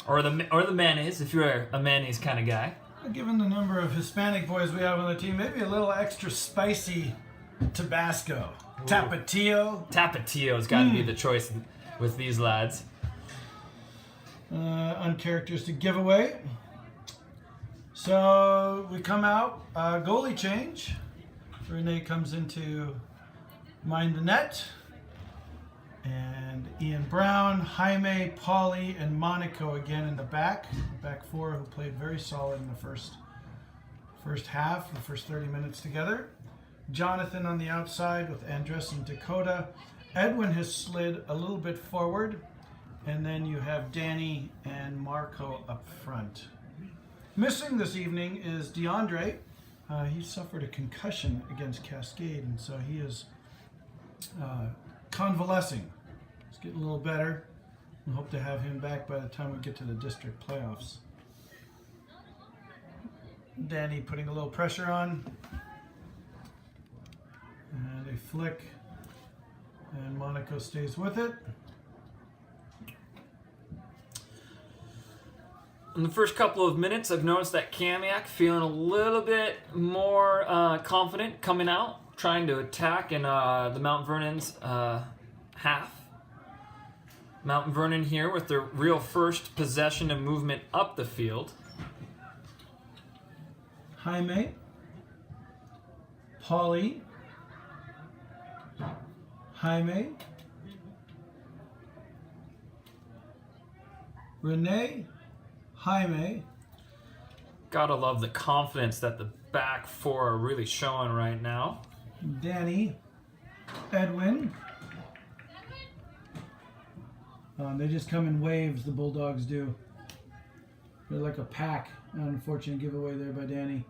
Or the mayonnaise, if you're a mayonnaise kind of guy. Given the number of Hispanic boys we have on the team, maybe a little extra spicy Tabasco. Ooh. Tapatio. Tapatio's got to be the choice with these lads. Uncharacteristic giveaway. So we come out, goalie change. Renee comes in to mind the net. And Ian Brown, Jaime, Pauly, and Monaco again in the back. Back 4 who played very solid in the first half, the first 30 minutes together. Jonathan on the outside with Andres and Dakota. Edwin has slid a little bit forward. And then you have Danny and Marco up front. Missing this evening is DeAndre. He suffered a concussion against Cascade, and so he is convalescing. He's getting a little better. We hope to have him back by the time we get to the district playoffs. Danny putting a little pressure on. And a flick. And Monaco stays with it. In the first couple of minutes, I've noticed that Kamiak feeling a little bit more confident coming out, trying to attack in the Mount Vernon's half. Mount Vernon here with their real first possession and movement up the field. Jaime, Pauly, Jaime, Renee, Jaime. Gotta love the confidence that the back 4 are really showing right now. Danny, Edwin. They just come in waves, the Bulldogs do. They're like a pack. Unfortunate giveaway there by Danny.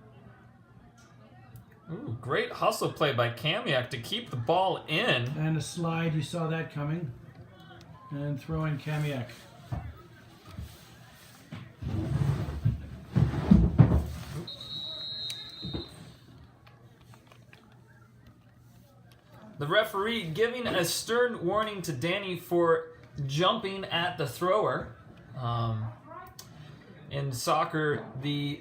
Ooh, great hustle play by Kamiak to keep the ball in. And a slide, you saw that coming. And throw in Kamiak. The referee giving a stern warning to Danny for jumping at the thrower. In soccer, the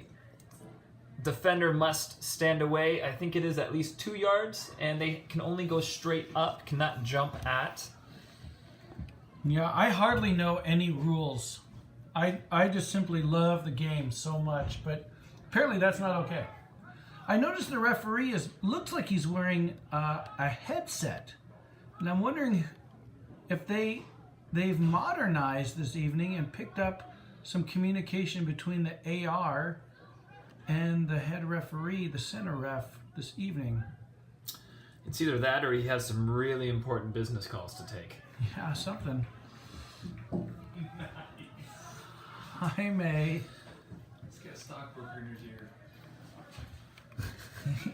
defender must stand away. I think it is at least 2 yards, and they can only go straight up, cannot jump at. Yeah, I hardly know any rules. I just simply love the game so much, but apparently that's not okay. I noticed the referee looks like he's wearing a headset, and I'm wondering if they've modernized this evening and picked up some communication between the AR and the head referee, the center ref, this evening. It's either that or he has some really important business calls to take. Yeah, something. Hi, May. Let's get a stockbroker in his ear.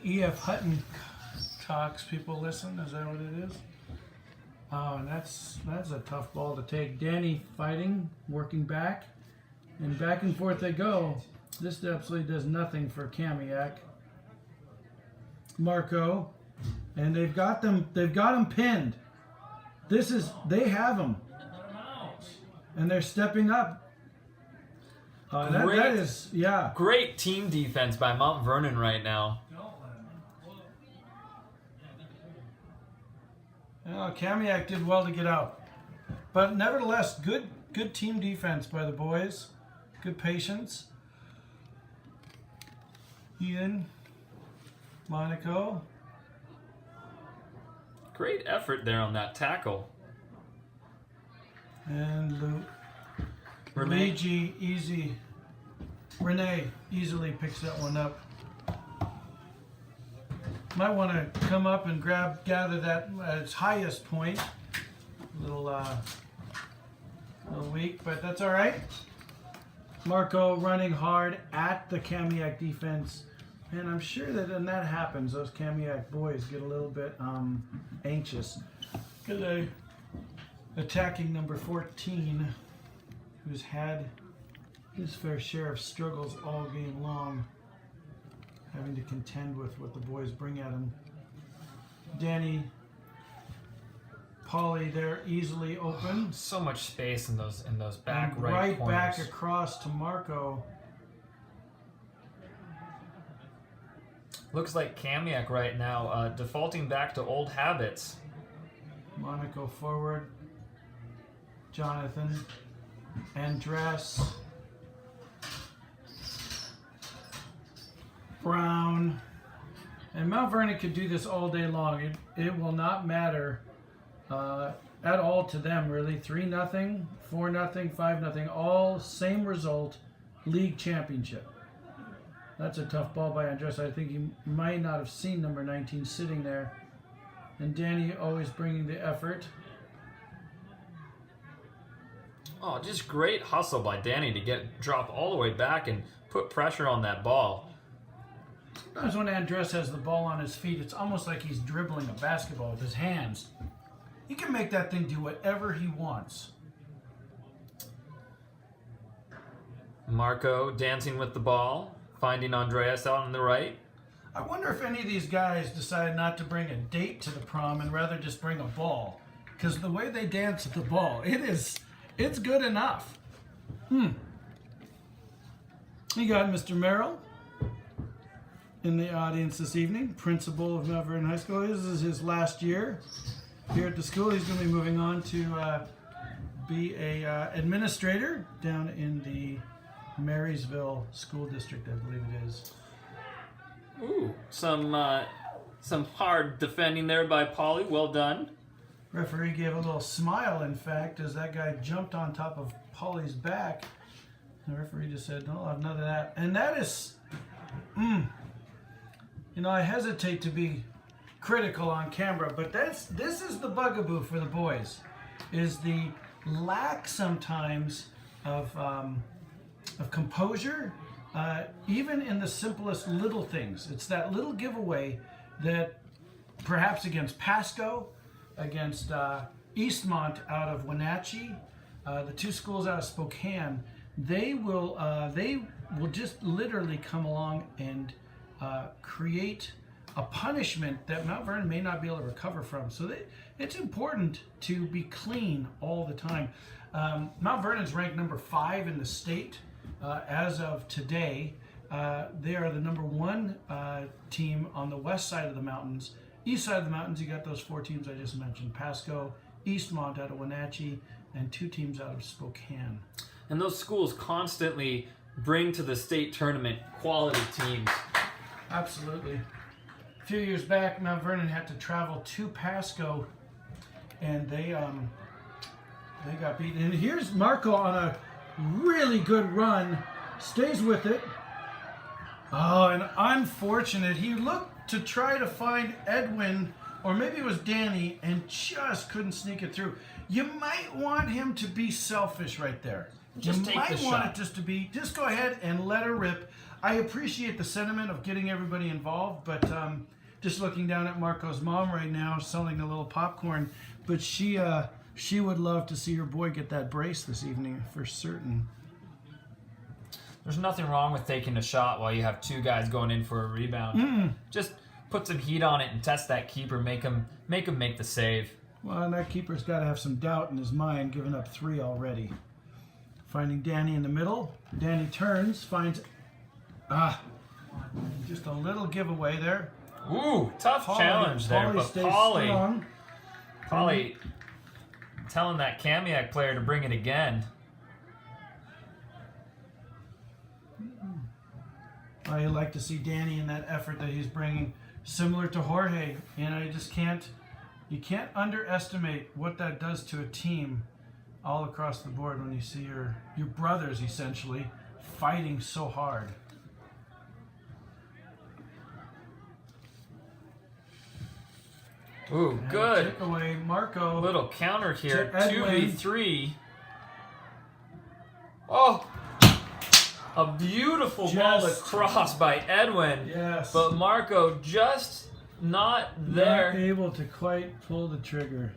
E.F. Hutton talks, people listen. Is that what it is? Oh, and that's a tough ball to take. Danny fighting, working back, and back and forth they go. This absolutely does nothing for Kamiak. Marco, and they've got them pinned. They have them, and they're stepping up. That is, yeah. Great team defense by Mount Vernon right now. Kamiak did well to get out, but nevertheless, good team defense by the boys. Good patience. Ian, Monaco. Great effort there on that tackle. And Renee. Renee easily picks that one up. Might want to come up and gather that at its highest point. A little weak, but that's all right. Marco running hard at the Kamiak defense. And I'm sure that when that happens, those Kamiak boys get a little bit anxious. Because attacking number 14, who's had his fair share of struggles all game long, having to contend with what the boys bring at him. Danny, Polly, they're easily open. So much space in those back And right corners. back across to Marco. Looks like Kamiak right now defaulting back to old habits. Monaco forward. Jonathan. Andres. Brown. And Mount Vernon could do this all day long. It will not matter at all to them, really. 3-0, 4-0, 5-0. All same result. League championship. That's a tough ball by Andres. I think he might not have seen number 19 sitting there. And Danny always bringing the effort. Oh, just great hustle by Danny to drop all the way back and put pressure on that ball. Sometimes when Andres has the ball on his feet, it's almost like he's dribbling a basketball with his hands. He can make that thing do whatever he wants. Marco dancing with the ball, finding Andreas out on the right. I wonder if any of these guys decide not to bring a date to the prom and rather just bring a ball. Because the way they dance with the ball, it's good enough. You got Mr. Merrill in the audience this evening, principal of Mount Vernon High School. This is his last year here at the school. He's going to be moving on to be a administrator down in the Marysville School District, I believe it is. Ooh, some hard defending there by Polly. Well done. Referee gave a little smile, in fact, as that guy jumped on top of Polly's back. The referee just said, no, I'll have none of that. And that is, I hesitate to be critical on camera, but this is the bugaboo for the boys, is the lack sometimes of composure, even in the simplest little things. It's that little giveaway that perhaps against Pasco, against Eastmont out of Wenatchee, the two schools out of Spokane, they will just literally come along and create a punishment that Mount Vernon may not be able to recover from. So it's important to be clean all the time. Mount Vernon's ranked number 5 in the state as of today. They are the number 1 team on the west side of the mountains. East side of the mountains, you got those 4 teams I just mentioned: Pasco, Eastmont out of Wenatchee, and 2 teams out of Spokane. And those schools constantly bring to the state tournament quality teams. Absolutely. A few years back, Mount Vernon had to travel to Pasco, and they got beaten. And here's Marco on a really good run, stays with it. Oh, and unfortunate. He looked to try to find Edwin, or maybe it was Danny, and just couldn't sneak it through. You might want him to be selfish right there. Just you take might the want shot. it just to be, just go ahead and let her rip. I appreciate the sentiment of getting everybody involved, but just looking down at Marco's mom right now, selling a little popcorn, but she would love to see her boy get that brace this evening for certain. There's nothing wrong with taking a shot while you have two guys going in for a rebound. Just put some heat on it and test that keeper. Make him make the save. Well, and that keeper's got to have some doubt in his mind, giving up 3 already. Finding Danny in the middle. Danny turns, finds... just a little giveaway there. Ooh, tough challenge there, but stays Pauly strong. telling that Kamiak player to bring it again. I like to see Danny in that effort that he's bringing, similar to Jorge. And I just you can't underestimate what that does to a team all across the board when you see your brothers essentially fighting so hard. Ooh, good. Take away Marco. Little counter here. To Edwin. 2v3. Oh! A beautiful ball across by Edwin. Yes. But Marco just not there. Not able to quite pull the trigger.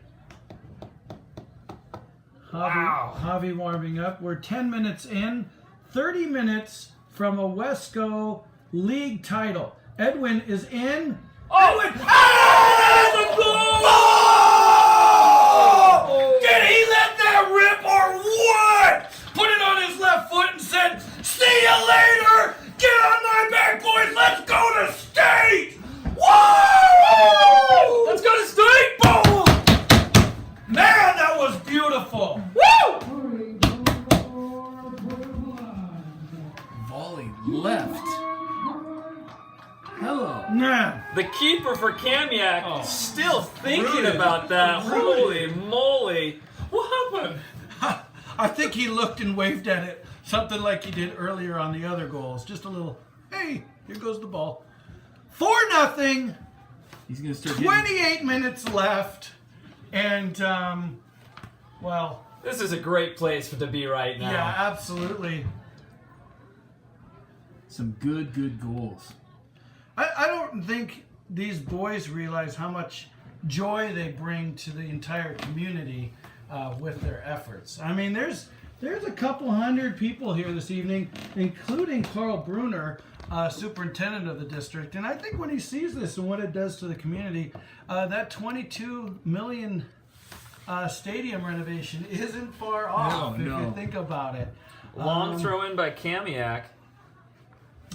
Wow. Javi warming up. We're 10 minutes in. 30 minutes from a Wesco league title. Edwin is in. Oh! Edwin! The goal! Oh! Did he let that rip or what? Put it on his left foot and said, "See you later! Get on my back, boys! Let's go to state! Woo! Let's go to state! Boom! Man, that was beautiful! Woo! Volley left. Hello. Man. The keeper for Kamiak still thinking Rooted. about that. Rooted. Holy moly. What happened? I think he looked and waved at it, something like he did earlier on the other goals. Just a little, hey, here goes the ball. 4-0. He's gonna start getting 28 minutes left. And, well, This is a great place to be right now. yeah, absolutely. some good goals. I don't think these boys realize how much joy they bring to the entire community with their efforts. I mean, there's a couple hundred people here this evening, including Carl Bruner, superintendent of the district. And I think when he sees this and what it does to the community, that $22 million stadium renovation isn't far off if you think about it. Long throw in by Kamiak.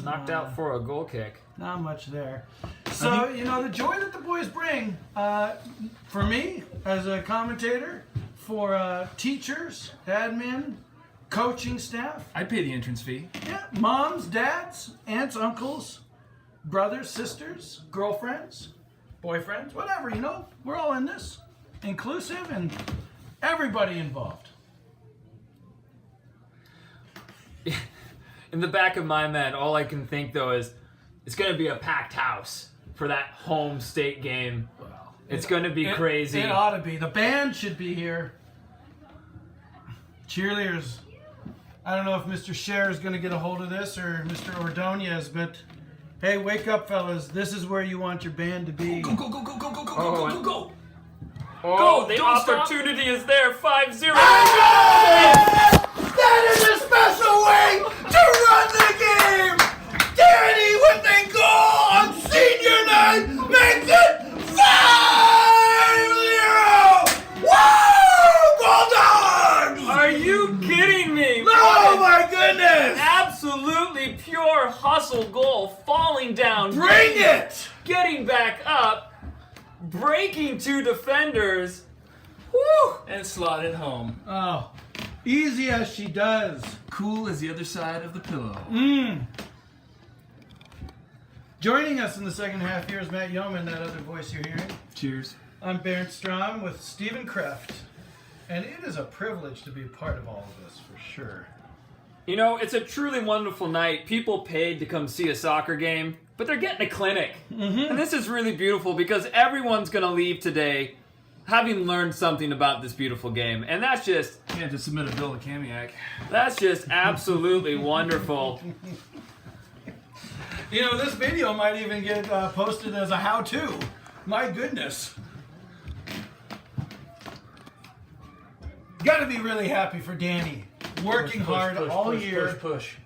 Knocked out for a goal kick. Not much there. So, the joy that the boys bring, for me, as a commentator, for teachers, admin, coaching staff, I'd pay the entrance fee. yeah, moms, dads, aunts, uncles, brothers, sisters, girlfriends, boyfriends, whatever, we're all in this. Inclusive and everybody involved. In the back of my mind, all I can think though is it's going to be a packed house for that home state game. It's going to be crazy. It ought to be. The band should be here. Cheerleaders. I don't know if Mr. Scher is going to get a hold of this or Mr. Ordonez, but hey, wake up, fellas. This is where you want your band to be. Go. Oh, the don't stop. opportunity is there. 5-0. That is a special way to run the game! Danny with the goal on senior night makes it 5-0! Woo! Bulldogs! Are you kidding me? Oh my goodness! Absolutely pure hustle goal. Falling down. Bring it! Getting back up. Breaking 2 defenders. Woo! And slot it home. Oh, easy as she does. Cool as the other side of the pillow. Joining us in the second half here is Matt Yeoman, that other voice you're hearing. Cheers. I'm Bernd Strom with Stephen Kreft. And it is a privilege to be a part of all of this, for sure. You know, it's a truly wonderful night. People paid to come see a soccer game, but they're getting a clinic. And this is really beautiful because everyone's going to leave today having learned something about this beautiful game. And that's just... You have to submit a bill to Kamiak. That's just absolutely wonderful. You know, this video might even get posted as a how-to. My goodness. Got to be really happy for Danny. Working hard all year. Push.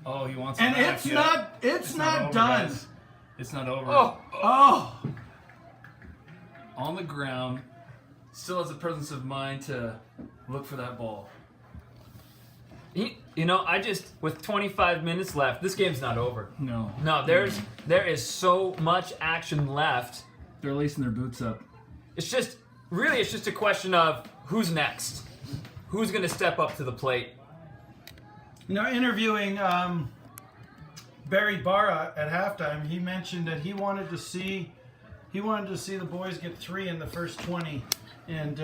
Oh, he wants. And back it's yet. not It's not over, done. guys. It's not over. Oh. On the ground. Still has the presence of mind to look for that ball. You know, with 25 minutes left, this game's not over. No. No, there is so much action left. They're lacing their boots up. It's just a question of who's next. Who's going to step up to the plate? You know, interviewing Barry Barra at halftime, he mentioned that he wanted to see the boys get 3 in the first 20, and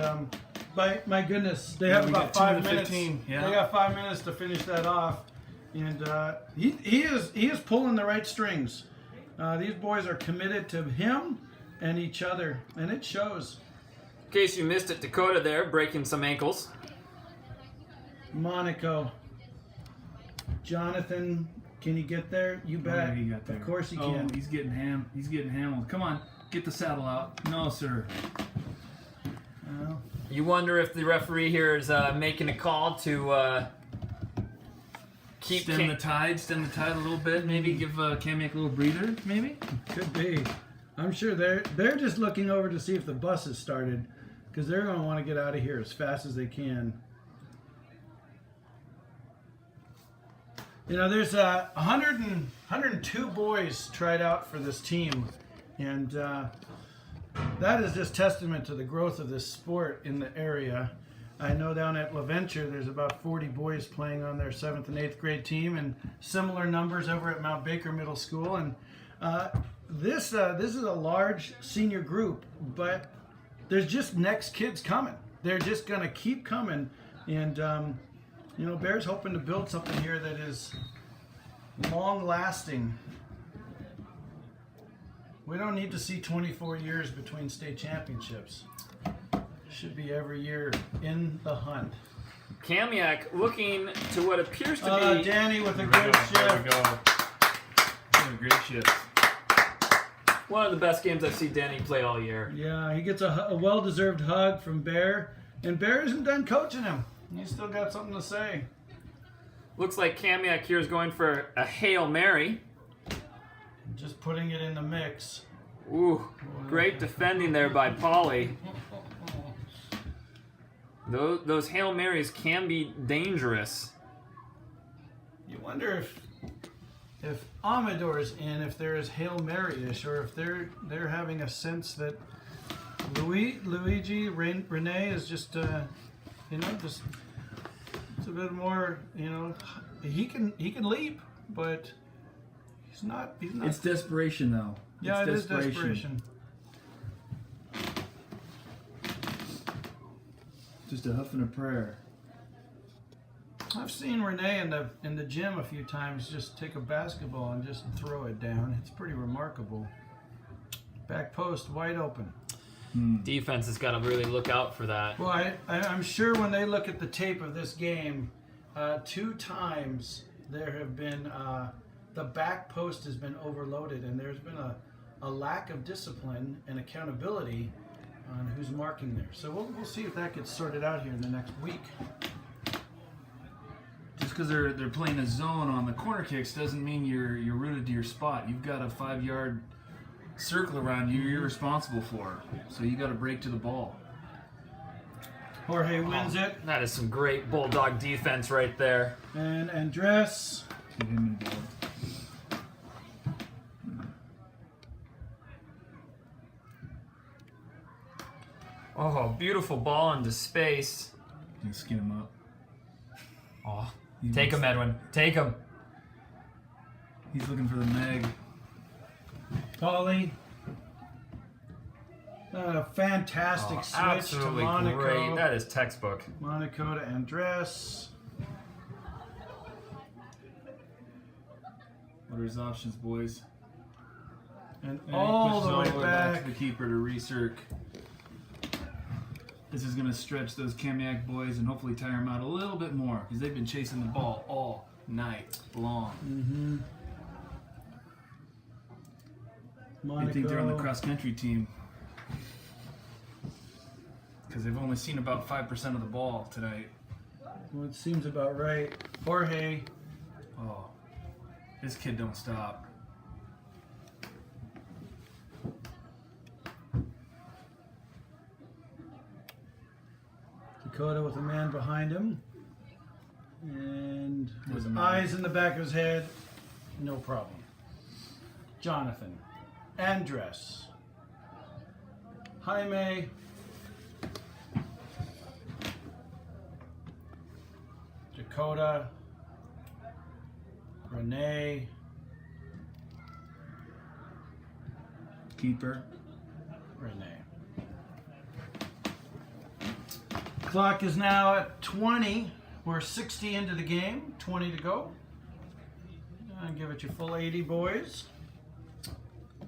my goodness, they have we about got 2 5 to minutes. 15. Yeah. They got 5 minutes to finish that off, and he is pulling the right strings. These boys are committed to him and each other, and it shows. In case you missed it, Dakota there breaking some ankles. Monaco, Jonathan, can he get there? You bet. Oh, he got there. Of course he Oh, can. he's getting hammered. Come on, get the saddle out. No, sir. Well, You wonder if the referee here is making a call to keep Stem the tide a little bit. Maybe give Kamiak a little breather. Maybe. could be. I'm sure they're just looking over to see if the bus has started, because they're going to want to get out of here as fast as they can. You know, there's 102 boys tried out for this team, and that is just testament to the growth of this sport in the area. I know down at LaVenture there's about 40 boys playing on their 7th and 8th grade team, and similar numbers over at Mount Baker Middle School. And this is a large senior group, but there's just next kids coming. They're just going to keep coming, and you know, Bear's hoping to build something here that is long-lasting. We don't need to see 24 years between state championships. Should be every year in the hunt. Kamiak looking to what appears to be... Danny with a There good we shift. go. Great shift. one of the best games I've seen Danny play all year. Yeah, he gets a well-deserved hug from Bear, and Bear isn't done coaching him. He's still got something to say. Looks like Kamiak here is going for a Hail Mary. Just putting it in the mix. Ooh, great defending there by Pauly. Those Hail Marys can be dangerous. You wonder if Amador's in, if there is Hail Mary-ish, or if they're having a sense that Luigi Rene is just just it's a bit more, he can leap, but he's not. It's desperation, though. Yeah, It's it is desperation. Just a huff and a prayer. I've seen Renee in the gym a few times just take a basketball and just throw it down. It's pretty remarkable. Back post wide open. Defense has got to really look out for that. Well, I'm sure when they look at the tape of this game, 2 times there have been the back post has been overloaded, and there's been a lack of discipline and accountability on who's marking there. So we'll see if that gets sorted out here in the next week. Just because they're playing a zone on the corner kicks doesn't mean you're rooted to your spot. You've got a 5-yard circle around you you're responsible for. So you got to break to the ball. Jorge wins it, That is some great Bulldog defense right there. and Andres. Get him involved. Oh, beautiful ball into space. You can skin him up. Oh, take him, Edwin. Take him. He's looking for the Meg. Paulie. Fantastic switch to Absolutely Monaco. great. That is textbook. Monaco to Andres. What are his options, boys? And And all he pushes the way to back. the keeper to recirc. This is going to stretch those Kamiak boys and hopefully tire them out a little bit more because they've been chasing the ball all night long. Mm-hmm. Monaco. I think they're on the cross-country team because they've only seen about 5% of the ball tonight. Well, it seems about right. Jorge. Oh, this kid don't stop. Dakota with a man behind him. And with Doesn't matter. eyes in the back of his head. No problem. Jonathan. Andres. Jaime. Dakota. Renee. Keeper. Renee. Clock is now at 20. We're 60 into the game. 20 to go. Give it your full 80, boys.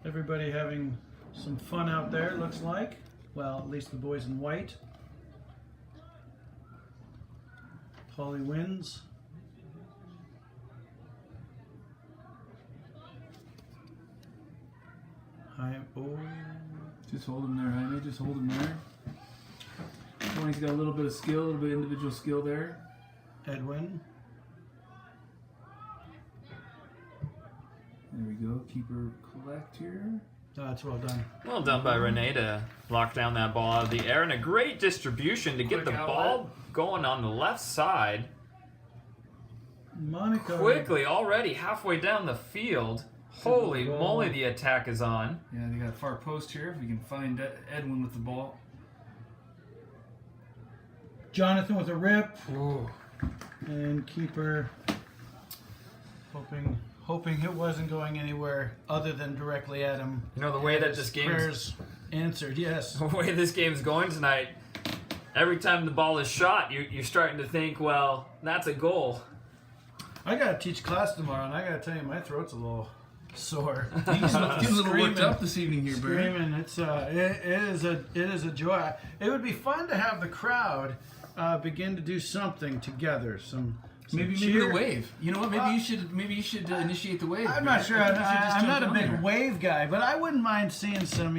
Everybody having some fun out there, it looks like. Well, at least the boys in white. Paulie wins. Oh, Just hold him there, Jaime. Just hold him there. He's got a little bit of skill, a little bit of individual skill there. Edwin. There we go. Keeper collect here. That's well done. Well done by Renee to lock down that ball out of the air, and a great distribution to get Quick the outlet. ball going on the left side. Monaco. Quickly, already halfway down the field. Holy Good ball. moly, the attack is on. Yeah, they got a far post here. If we can find Edwin with the ball. Jonathan with a rip. Ooh. And keeper hoping it wasn't going anywhere other than directly at him. You know, the way that His this game's prayers answered, yes. the way this game's going tonight, every time the ball is shot, you're starting to think, well, that's a goal. I gotta teach class tomorrow, and I gotta tell you, my throat's a little sore. Getting a little worked Screaming. up this evening here, Barry. Screaming, it is a joy. It would be fun to have the crowd begin to do something together. Some Maybe cheer. the wave. You know what? Maybe you should initiate the wave. I'm not sure. I think you should just I'm jump not a on big there. wave guy, but I wouldn't mind seeing some,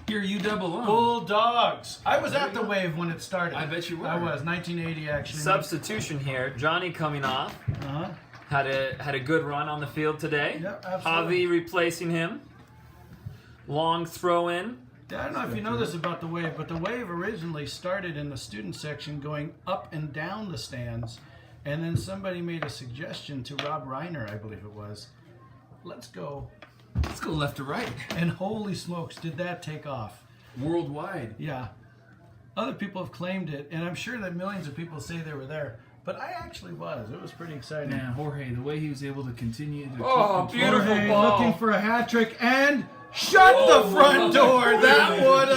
Here, you double on. Bulldogs. I was at the wave when it started. I bet you were. I was 1980 actually. Substitution here. Johnny coming off. Uh-huh. Had a good run on the field today. Yep, absolutely. Javi replacing him. Long throw in. I don't know if you know this about the wave, but the wave originally started in the student section going up and down the stands, and then somebody made a suggestion to Rob Reiner, I believe it was. Let's go. Let's go left to right. And holy smokes, did that take off. Worldwide. Yeah. Other people have claimed it, and I'm sure that millions of people say they were there. But I actually was. It was pretty exciting. Man, Jorge, the way he was able to continue to Oh, keep control. beautiful Jorge ball. looking for a hat trick and shut the front door. That would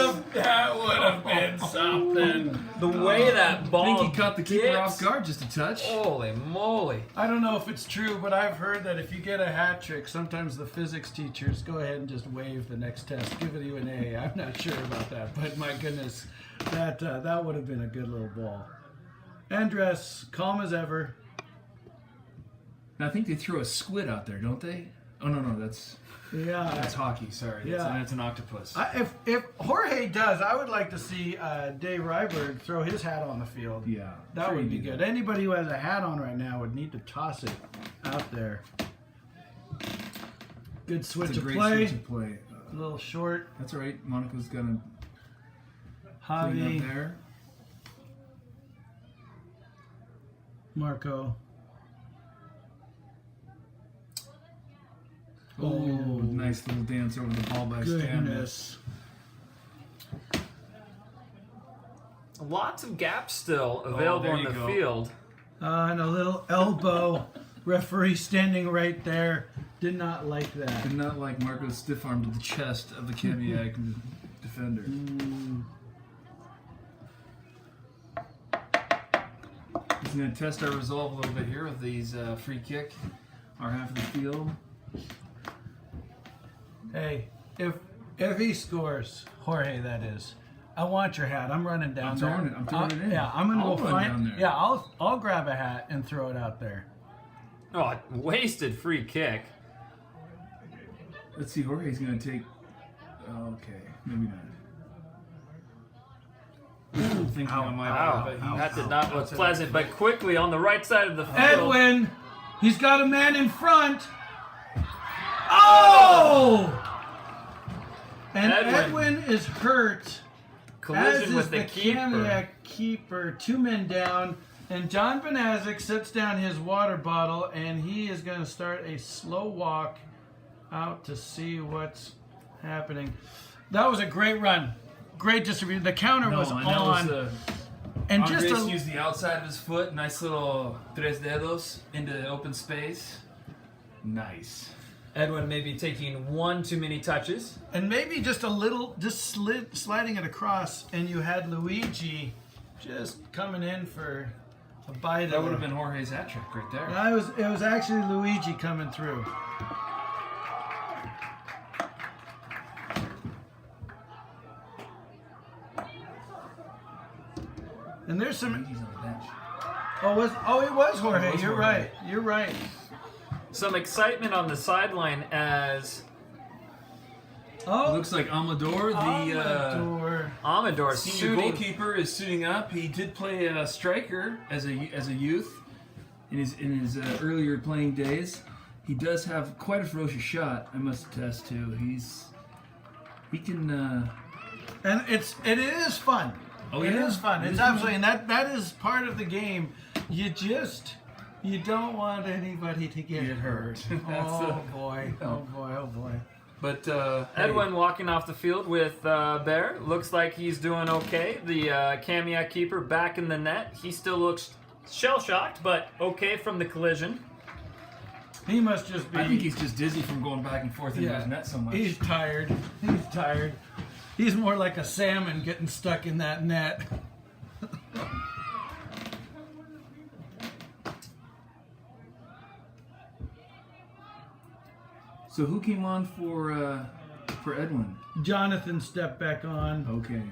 have been something. The way that I ball think he caught the keeper dips. off guard just a touch. Holy moly. I don't know if it's true, but I've heard that if you get a hat trick, sometimes the physics teachers go ahead and just waive the next test, give you an A. I'm not sure about that, but my goodness, that would have been a good little ball. Andres, calm as ever. Now, I think they throw a squid out there, don't they? Oh, no, that's Yeah. hockey. Sorry, Yeah. that's an octopus. If Jorge does, I would like to see Dave Ryberg throw his hat on the field. Yeah, That sure would you be do good. that. Anybody who has a hat on right now would need to toss it out there. Good switch It's a of great play. switch of play. A little short. That's all right. Monaco's gonna clean Javi, up there. Marco. Oh, nice little dance over the ball by Stammer. Goodness. Lots of gaps still available there in you the go. field. And a little elbow Referee standing right there did not like that. Did not like Marco's stiff arm to the chest of the Kamiak defender. He's going to test our resolve a little bit here with these free kick, our half of the field. Hey, if he scores, Jorge, that is, I want your hat. I'm running down there. I'm throwing it in. Yeah, I'm gonna I'll go run find. down there. Yeah, I'll grab a hat and throw it out there. Oh, wasted free kick. Let's see, Jorge's going to take... Okay, maybe not. Thinking on my Wow, but that did not look pleasant, but quickly on the right side of the field. Edwin, he's got a man in front. Oh! And Edwin is hurt. Collision as with is the keeper. Kamiak keeper. 2 men down. And John Benazik sets down his water bottle, and he is going to start a slow walk out to see what's happening. That was a great run. Great distribution. The counter was on. And Andres just used the outside of his foot, nice little tres dedos into the open space. Nice. Edwin maybe taking one too many touches. and maybe just a little, sliding it across, and you had Luigi just coming in for a bite That of would it. have been Jorge's hat trick right there. It was actually Luigi coming through. And there's some. He's on the bench. It was Jorge. It was You're Jorge. right. You're right. Some excitement on the sideline as Oh, Looks like Amador, the Amador senior shooting. goalkeeper, is suiting up. He did play striker as a youth in his earlier playing days. He does have quite a ferocious shot, I must attest to. He can. and it is fun. Oh, It yeah. is fun. It It's is absolutely, fun. and that is part of the game. You don't want anybody to get hurt. Oh boy. Oh boy. Oh boy. But Edwin walking off the field with Bear. Looks like he's doing okay. The Kamiak keeper back in the net. He still looks shell-shocked, but okay from the collision. He must just be. I think he's just dizzy from going back and forth into his net so much. He's tired. He's tired. He's more like a salmon getting stuck in that net. So who came on for Edwin? Jonathan stepped back on. Okay.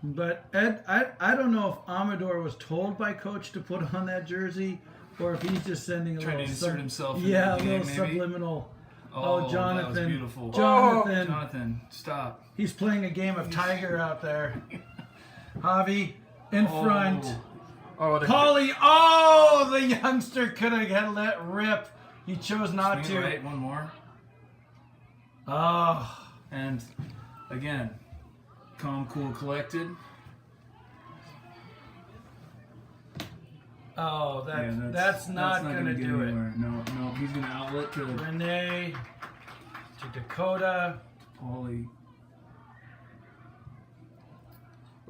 But Ed, I don't know if Amador was told by coach to put on that jersey, or if he's just sending a Trying to little insert himself into yeah, the a game, little maybe? subliminal. Oh, Jonathan! that was beautiful. Jonathan, Jonathan, stop. he's playing a game of Tiger out there. Javi in front. Oh, the Paulie, oh, the youngster could have let rip. He chose not Swing to. right, one more. Oh, And again, calm, cool, collected. oh, Yeah, that's not going to get do it. anywhere. No, he's going to outlet to Renee to Dakota. Paulie.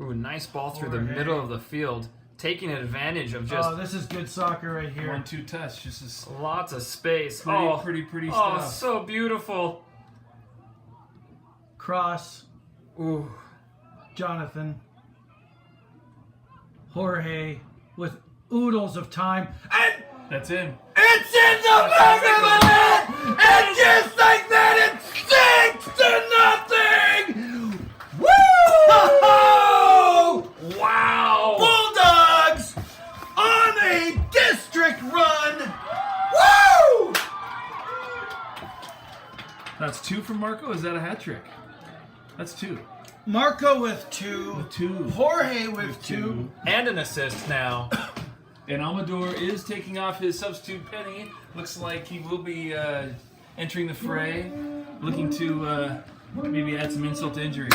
Ooh, nice ball through the Jorge. middle of the field, taking advantage of just Oh, this is good soccer right here. 1-2 touch, just as lots of space. pretty Oh, stuff. so beautiful. Cross, Ooh. Jonathan, Jorge with oodles of time, and That's in. it's in the back of the net, and just like that, it's 6-0. Woo! Wow. Bulldogs on a district run. Woo! That's 2 from Marco. Is that a hat trick? That's 2. Marco with 2. 2. Jorge with 2. And an assist now. And Amador is taking off his substitute penny. Looks like he will be entering the fray, looking to maybe add some insult to injury.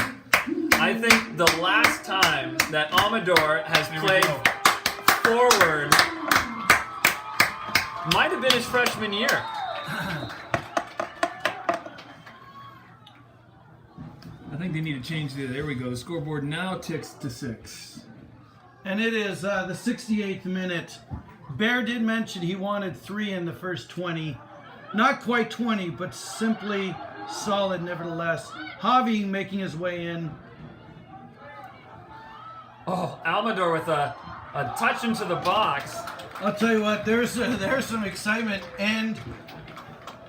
I think the last time that Amador has There we played go. forward might have been his freshman year. I think they need to change there we go. The scoreboard now ticks to 6. And it is the 68th minute. Bear did mention he wanted 3 in the first 20. Not quite 20, but simply solid nevertheless. Javi making his way in. Oh, Almador with a touch into the box. I'll tell you what, there's some excitement, and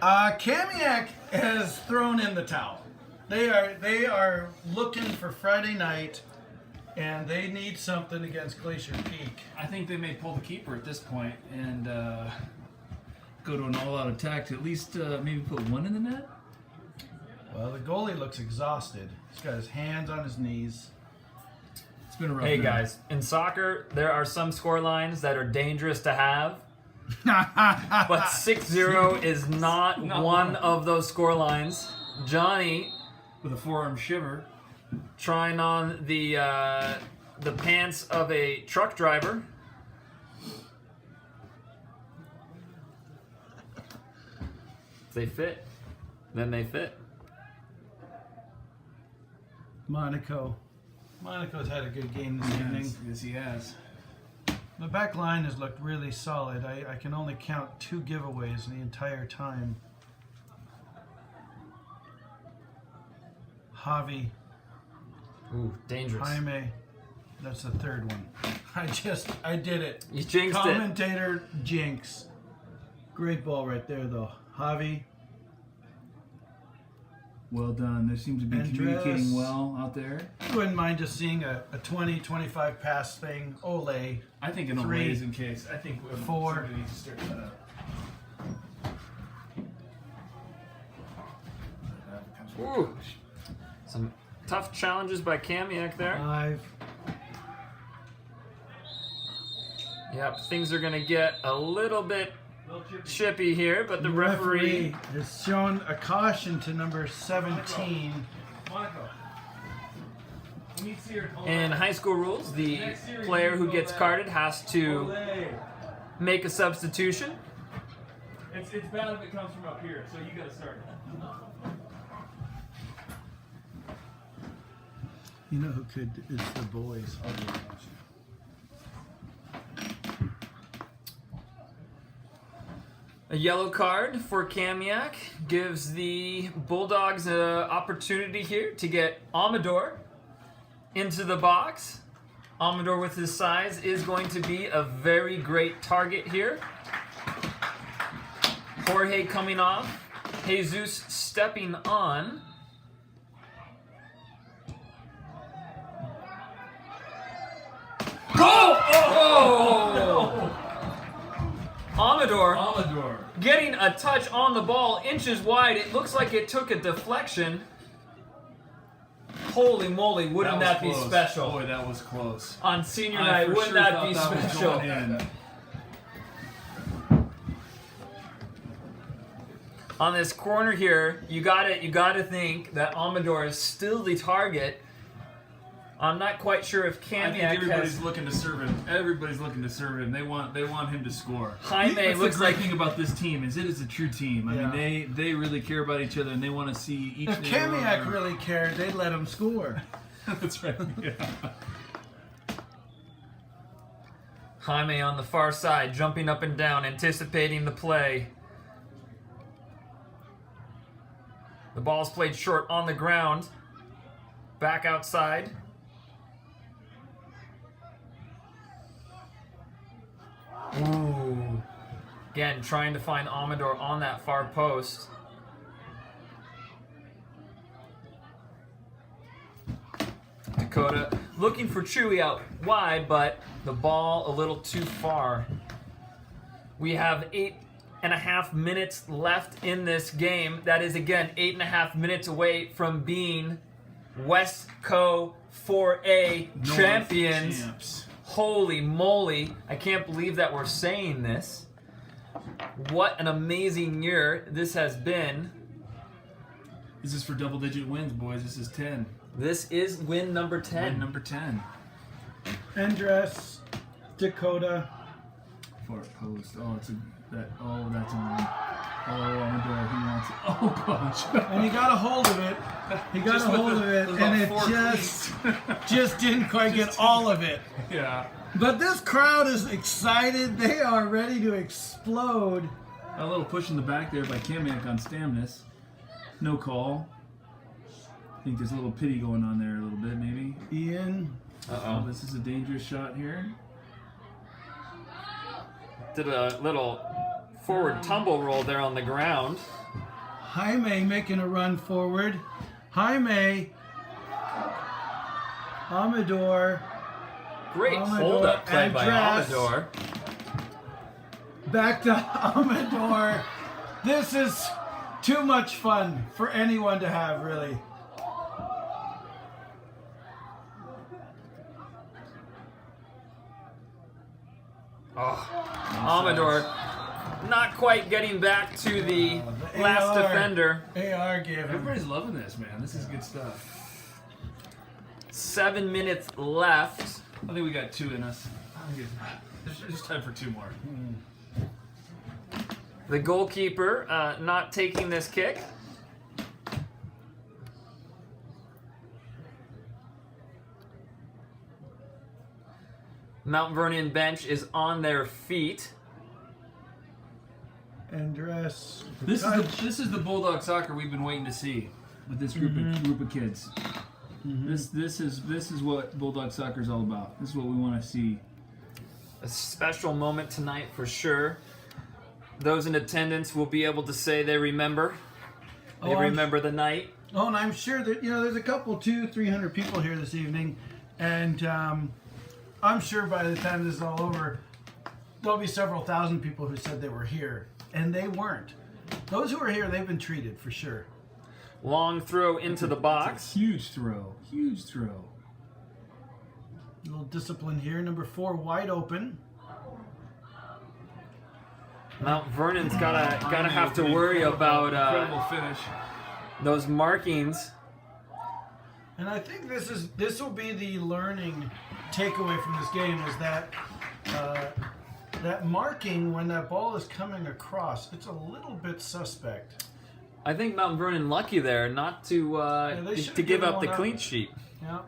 Kamiak has thrown in the towel. They are looking for Friday night, and they need something against Glacier Peak. I think they may pull the keeper at this point and go to an all-out attack to at least maybe put 1 in the net. Well, the goalie looks exhausted. He's got his hands on his knees. It's been a rough Hey night. guys, in soccer, there are some score lines that are dangerous to have, but 6-0 is not one of those score lines. Johnny With a forearm shiver. trying on the pants of a truck driver. If they fit, then they fit. Monaco's had a good game this evening. Yes, he has. The back line has looked really solid. I can only count 2 giveaways the entire time. Javi, Ooh, dangerous. Jaime, that's the 3rd one. I did it. You jinxed it. Commentator jinx. Great ball right there though. Javi, Well done. There seems to be Andres. communicating well out there. wouldn't mind just seeing a 20, 25 pass thing. Ole. I think an Three. Olay is in case. I think 4. somebody needs to start that up. Ooh, some tough challenges by Kamiak there. 5. Yep, things are gonna get a little bit chippy here, but the referee has shown a caution to number 17. Monaco. We need to see her. in high school rules, the player who gets carded has to make a substitution. It's bad if it comes from up here, so you gotta start. You know who could? It's the boys. A yellow card for Kamiak gives the Bulldogs an opportunity here to get Amador into the box. Amador with his size is going to be a very great target here. Jorge coming off. Jesus stepping on. Goal! Oh! Amador getting a touch on the ball, inches wide. It looks like it took a deflection. Holy moly, wouldn't that be close. special? Boy, that was close. On senior I night, for wouldn't sure that thought be that was special? going in. On this corner here, you gotta think that Amador is still the target. I'm not quite sure if I think Kamiak everybody's has. looking to serve him. Everybody's looking to serve him. They want him to score. Jaime That's looks the great like thing about this team is it is a true team. I Yeah. mean, they really care about each other and they want to see each. If their Kamiak own- really cared, they'd let him score. That's right. Yeah. Jaime on the far side, jumping up and down, anticipating the play. The ball's played short on the ground. Back outside. Ooh. Again, trying to find Amador on that far post. Dakota looking for Chewy out wide, but the ball a little too far. We have 8.5 minutes left in this game. That is, again, 8.5 minutes away from being West Co 4A North champions. champs. Holy moly, I can't believe that we're saying this. What an amazing year this has been. This is for double-digit wins, boys. This is 10. This is win number 10. Win number 10. Andres, Dakota. Far post. Oh, it's that's on. Oh, Amador, he wants it. Oh, gosh. And he got a hold of it. He got Just a with hold the- of it, with and about it 4 just didn't quite get all of it. Yeah. But this crowd is excited. They are ready to explode. A little push in the back there by Kamiak on Stamnis. No call. I think there's a little pity going on there a little bit, maybe. Ian. Oh, this is a dangerous shot here. Did a little forward tumble roll there on the ground. Jaime making a run forward. Jaime. Amador. Great Amador hold-up play by address. Amador. Back to Amador. This is too much fun for anyone to have, really. Oh, Amador not quite getting back to the last AR. defender. AR gave him. Everybody's loving this, man. This is good stuff. 7 minutes left. I think we got 2 in us. There's time for 2 more. The goalkeeper not taking this kick. Mount Vernon bench is on their feet. Andres. This is the Bulldog soccer we've been waiting to see with this group of kids. This is what Bulldog soccer is all about. This is what we want to see. A special moment tonight for sure. Those in attendance will be able to say they remember. They remember the night. Oh, and I'm sure that, there's a couple, 200-300 people here this evening. And I'm sure by the time this is all over, there'll be several thousand people who said they were here. And they weren't. Those who are here, they've been treated for sure. Long throw into the box. Huge throw. Huge throw. A little discipline here. Number 4 wide open. Mount Vernon's gotta have to worry about incredible finish. those markings. And I think this will be the learning takeaway from this game is that that marking when that ball is coming across, it's a little bit suspect. I think Mount Vernon lucky there not to they should've to give given up the one up. clean sheet. Yeah.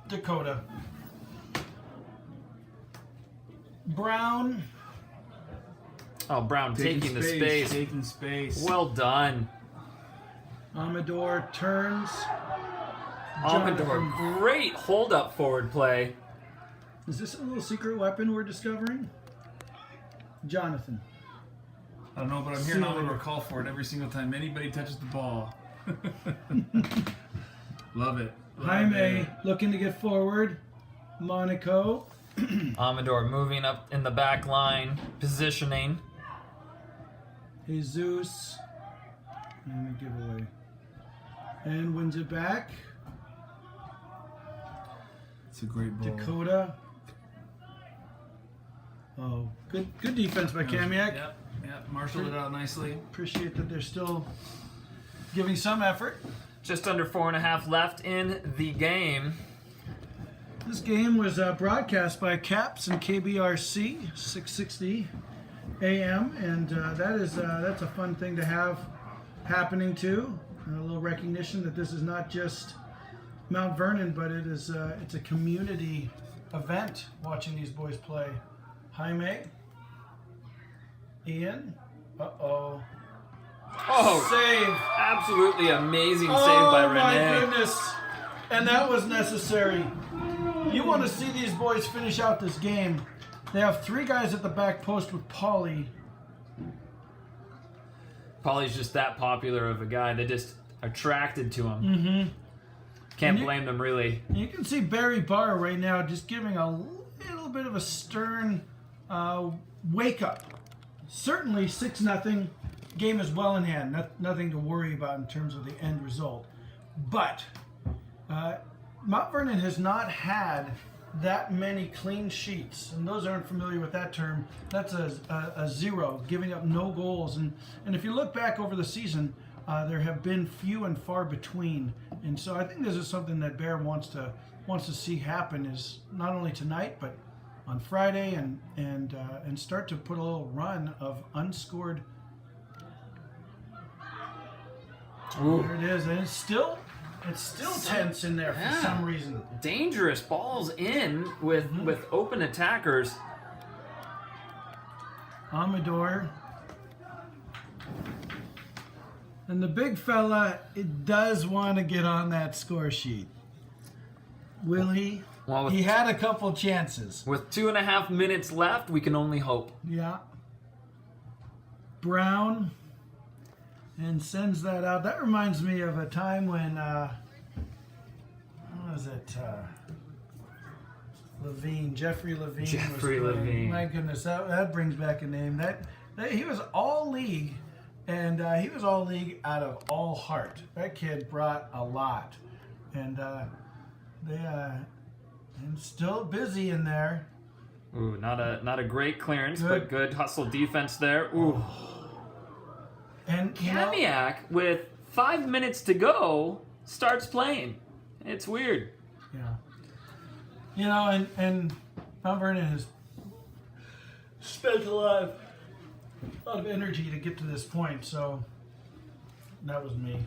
Dakota. Brown. Oh, Brown taking the space. Taking space. Well done. Amador turns. Amador, Jonathan. great hold up forward play. Is this a little secret weapon we're discovering? Jonathan. I don't know, but I'm hearing Oliver call for it every single time anybody touches the ball. Love it. Jaime looking to get forward. Monaco. Amador moving up in the back line, positioning. Jesus. And a giveaway. And wins it back. It's a great ball. Dakota. Oh, good defense by Kamiak. Yep. Marshaled it out nicely. Appreciate that they're still giving some effort. Just under 4.5 left in the game. This game was broadcast by Caps and KBRC 660 AM, and that's a fun thing to have happening too. And a little recognition that this is not just Mount Vernon, but it's a community event watching these boys play. Jaime, Ian, Oh, save! absolutely amazing save Oh by my Renee. goodness! And that was necessary. You want to see these boys finish out this game. They have 3 guys at the back post with Pauly. Pauly's just that popular of a guy. They just attracted to him. Can't blame them, really. You can see Barry Barr right now just giving a little bit of a stern wake up. Certainly 6-0. Game is well in hand. Nothing to worry about in terms of the end result. But Mount Vernon has not had that many clean sheets. And those aren't familiar with that term, that's a 0, giving up no goals. And if you look back over the season, there have been few and far between. And so I think this is something that Bear wants to see happen, is not only tonight, but on Friday and start to put a little run of unscored. Ooh. There it is, and it's still It's still tense in there for Yeah. some reason. Dangerous balls in with open attackers. Amador. And the big fella, it does want to get on that score sheet. Will he? Well, He had a couple chances. with 2.5 minutes left, we can only hope. Yeah. Brown. And sends that out. That reminds me of a time when, what was it? Levine, Jeffrey Levine. Jeffrey was playing. Levine. My goodness, that brings back a name. That he was all league, and he was all league out of all heart. That kid brought a lot, and and still busy in there. Ooh, not a great clearance, Good. but good hustle defense there. Ooh. And you know, Kamiak, with 5 minutes to go, starts playing. It's weird. yeah, you know, and Mount Vernon has spent a lot of energy to get to this point. So that was me.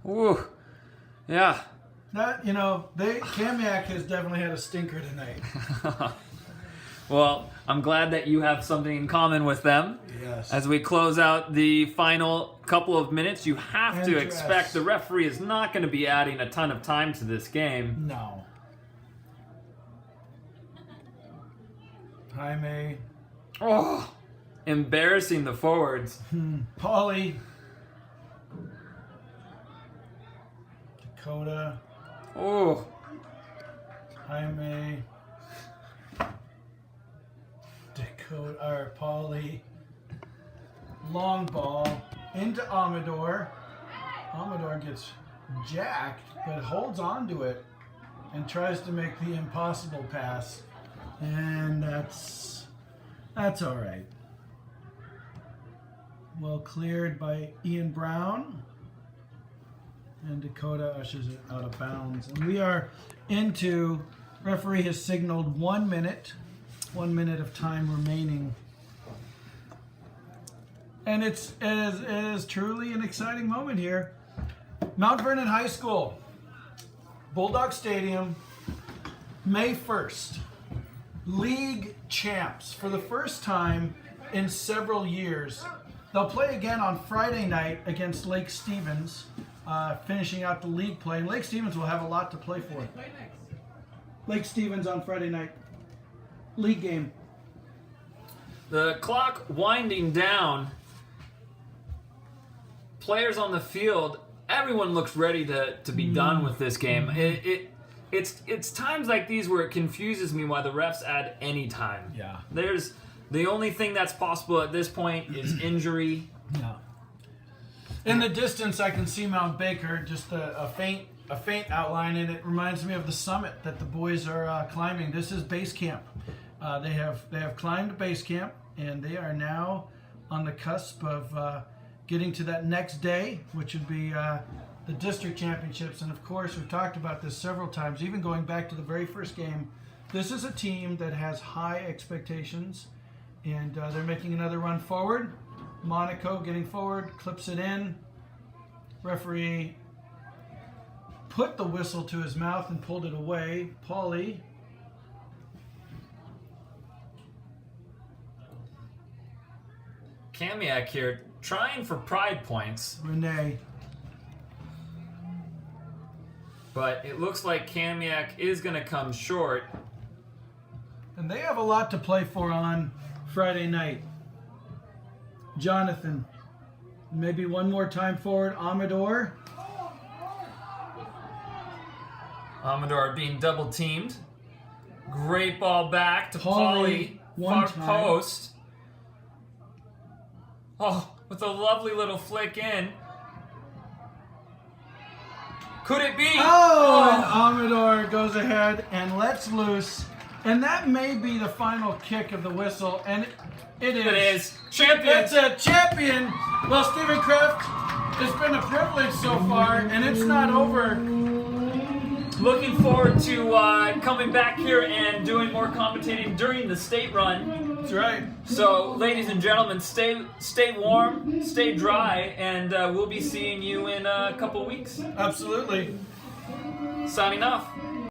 Ooh. Yeah. That Kamiak has definitely had a stinker tonight. Well, I'm glad that you have something in common with them. Yes. As we close out the final couple of minutes, you have to And expect dress. the referee is not going to be adding a ton of time to this game. No. Jaime, Oh, embarrassing the forwards. Paulie, Dakota, Oh, Jaime, Dakota, or Paulie. Long ball into Amador. Amador gets jacked, but holds on to it and tries to make the impossible pass. And that's all right. Well cleared by Ian Brown. And Dakota ushers it out of bounds. And we are into, referee has signaled 1 minute. 1 minute of time remaining. And it is truly an exciting moment here. Mount Vernon High School, Bulldog Stadium, May 1st. League champs for the first time in several years. They'll play again on Friday night against Lake Stevens, finishing out the league play. And Lake Stevens will have a lot to play for. Lake Stevens on Friday night. League game. the clock winding down. Players on the field. Everyone looks ready to be done with this game. It's times like these where it confuses me why the refs add any time. Yeah. There's the only thing that's possible at this point is injury. Yeah. In the distance, I can see Mount Baker, just a faint outline, and it reminds me of the summit that the boys are climbing. This is base camp. They have climbed base camp, and they are now on the cusp of getting to that next day, which would be the district championships. And of course, we've talked about this several times, even going back to the very first game. This is a team that has high expectations, and they're making another run forward. Monaco getting forward, clips it in. Referee put the whistle to his mouth and pulled it away. Paulie. Kamiak here trying for pride points, Renee. but it looks like Kamiak is going to come short. And they have a lot to play for on Friday night. Jonathan. Maybe one more time forward. Amador. Amador being double teamed. Great ball back to Paulie, Paulie. one Far time. post. Oh, with a lovely little flick in. Could it be? Oh, and Amador goes ahead and lets loose. And that may be the final kick of the whistle. And it is. It is. Champion. It's a champion. Well, Stephen Kraft, it's been a privilege so far, and it's not over. looking forward to coming back here and doing more commentating during the state run. That's right. So, ladies and gentlemen, stay warm, stay dry, and we'll be seeing you in a couple weeks. Absolutely. Signing off.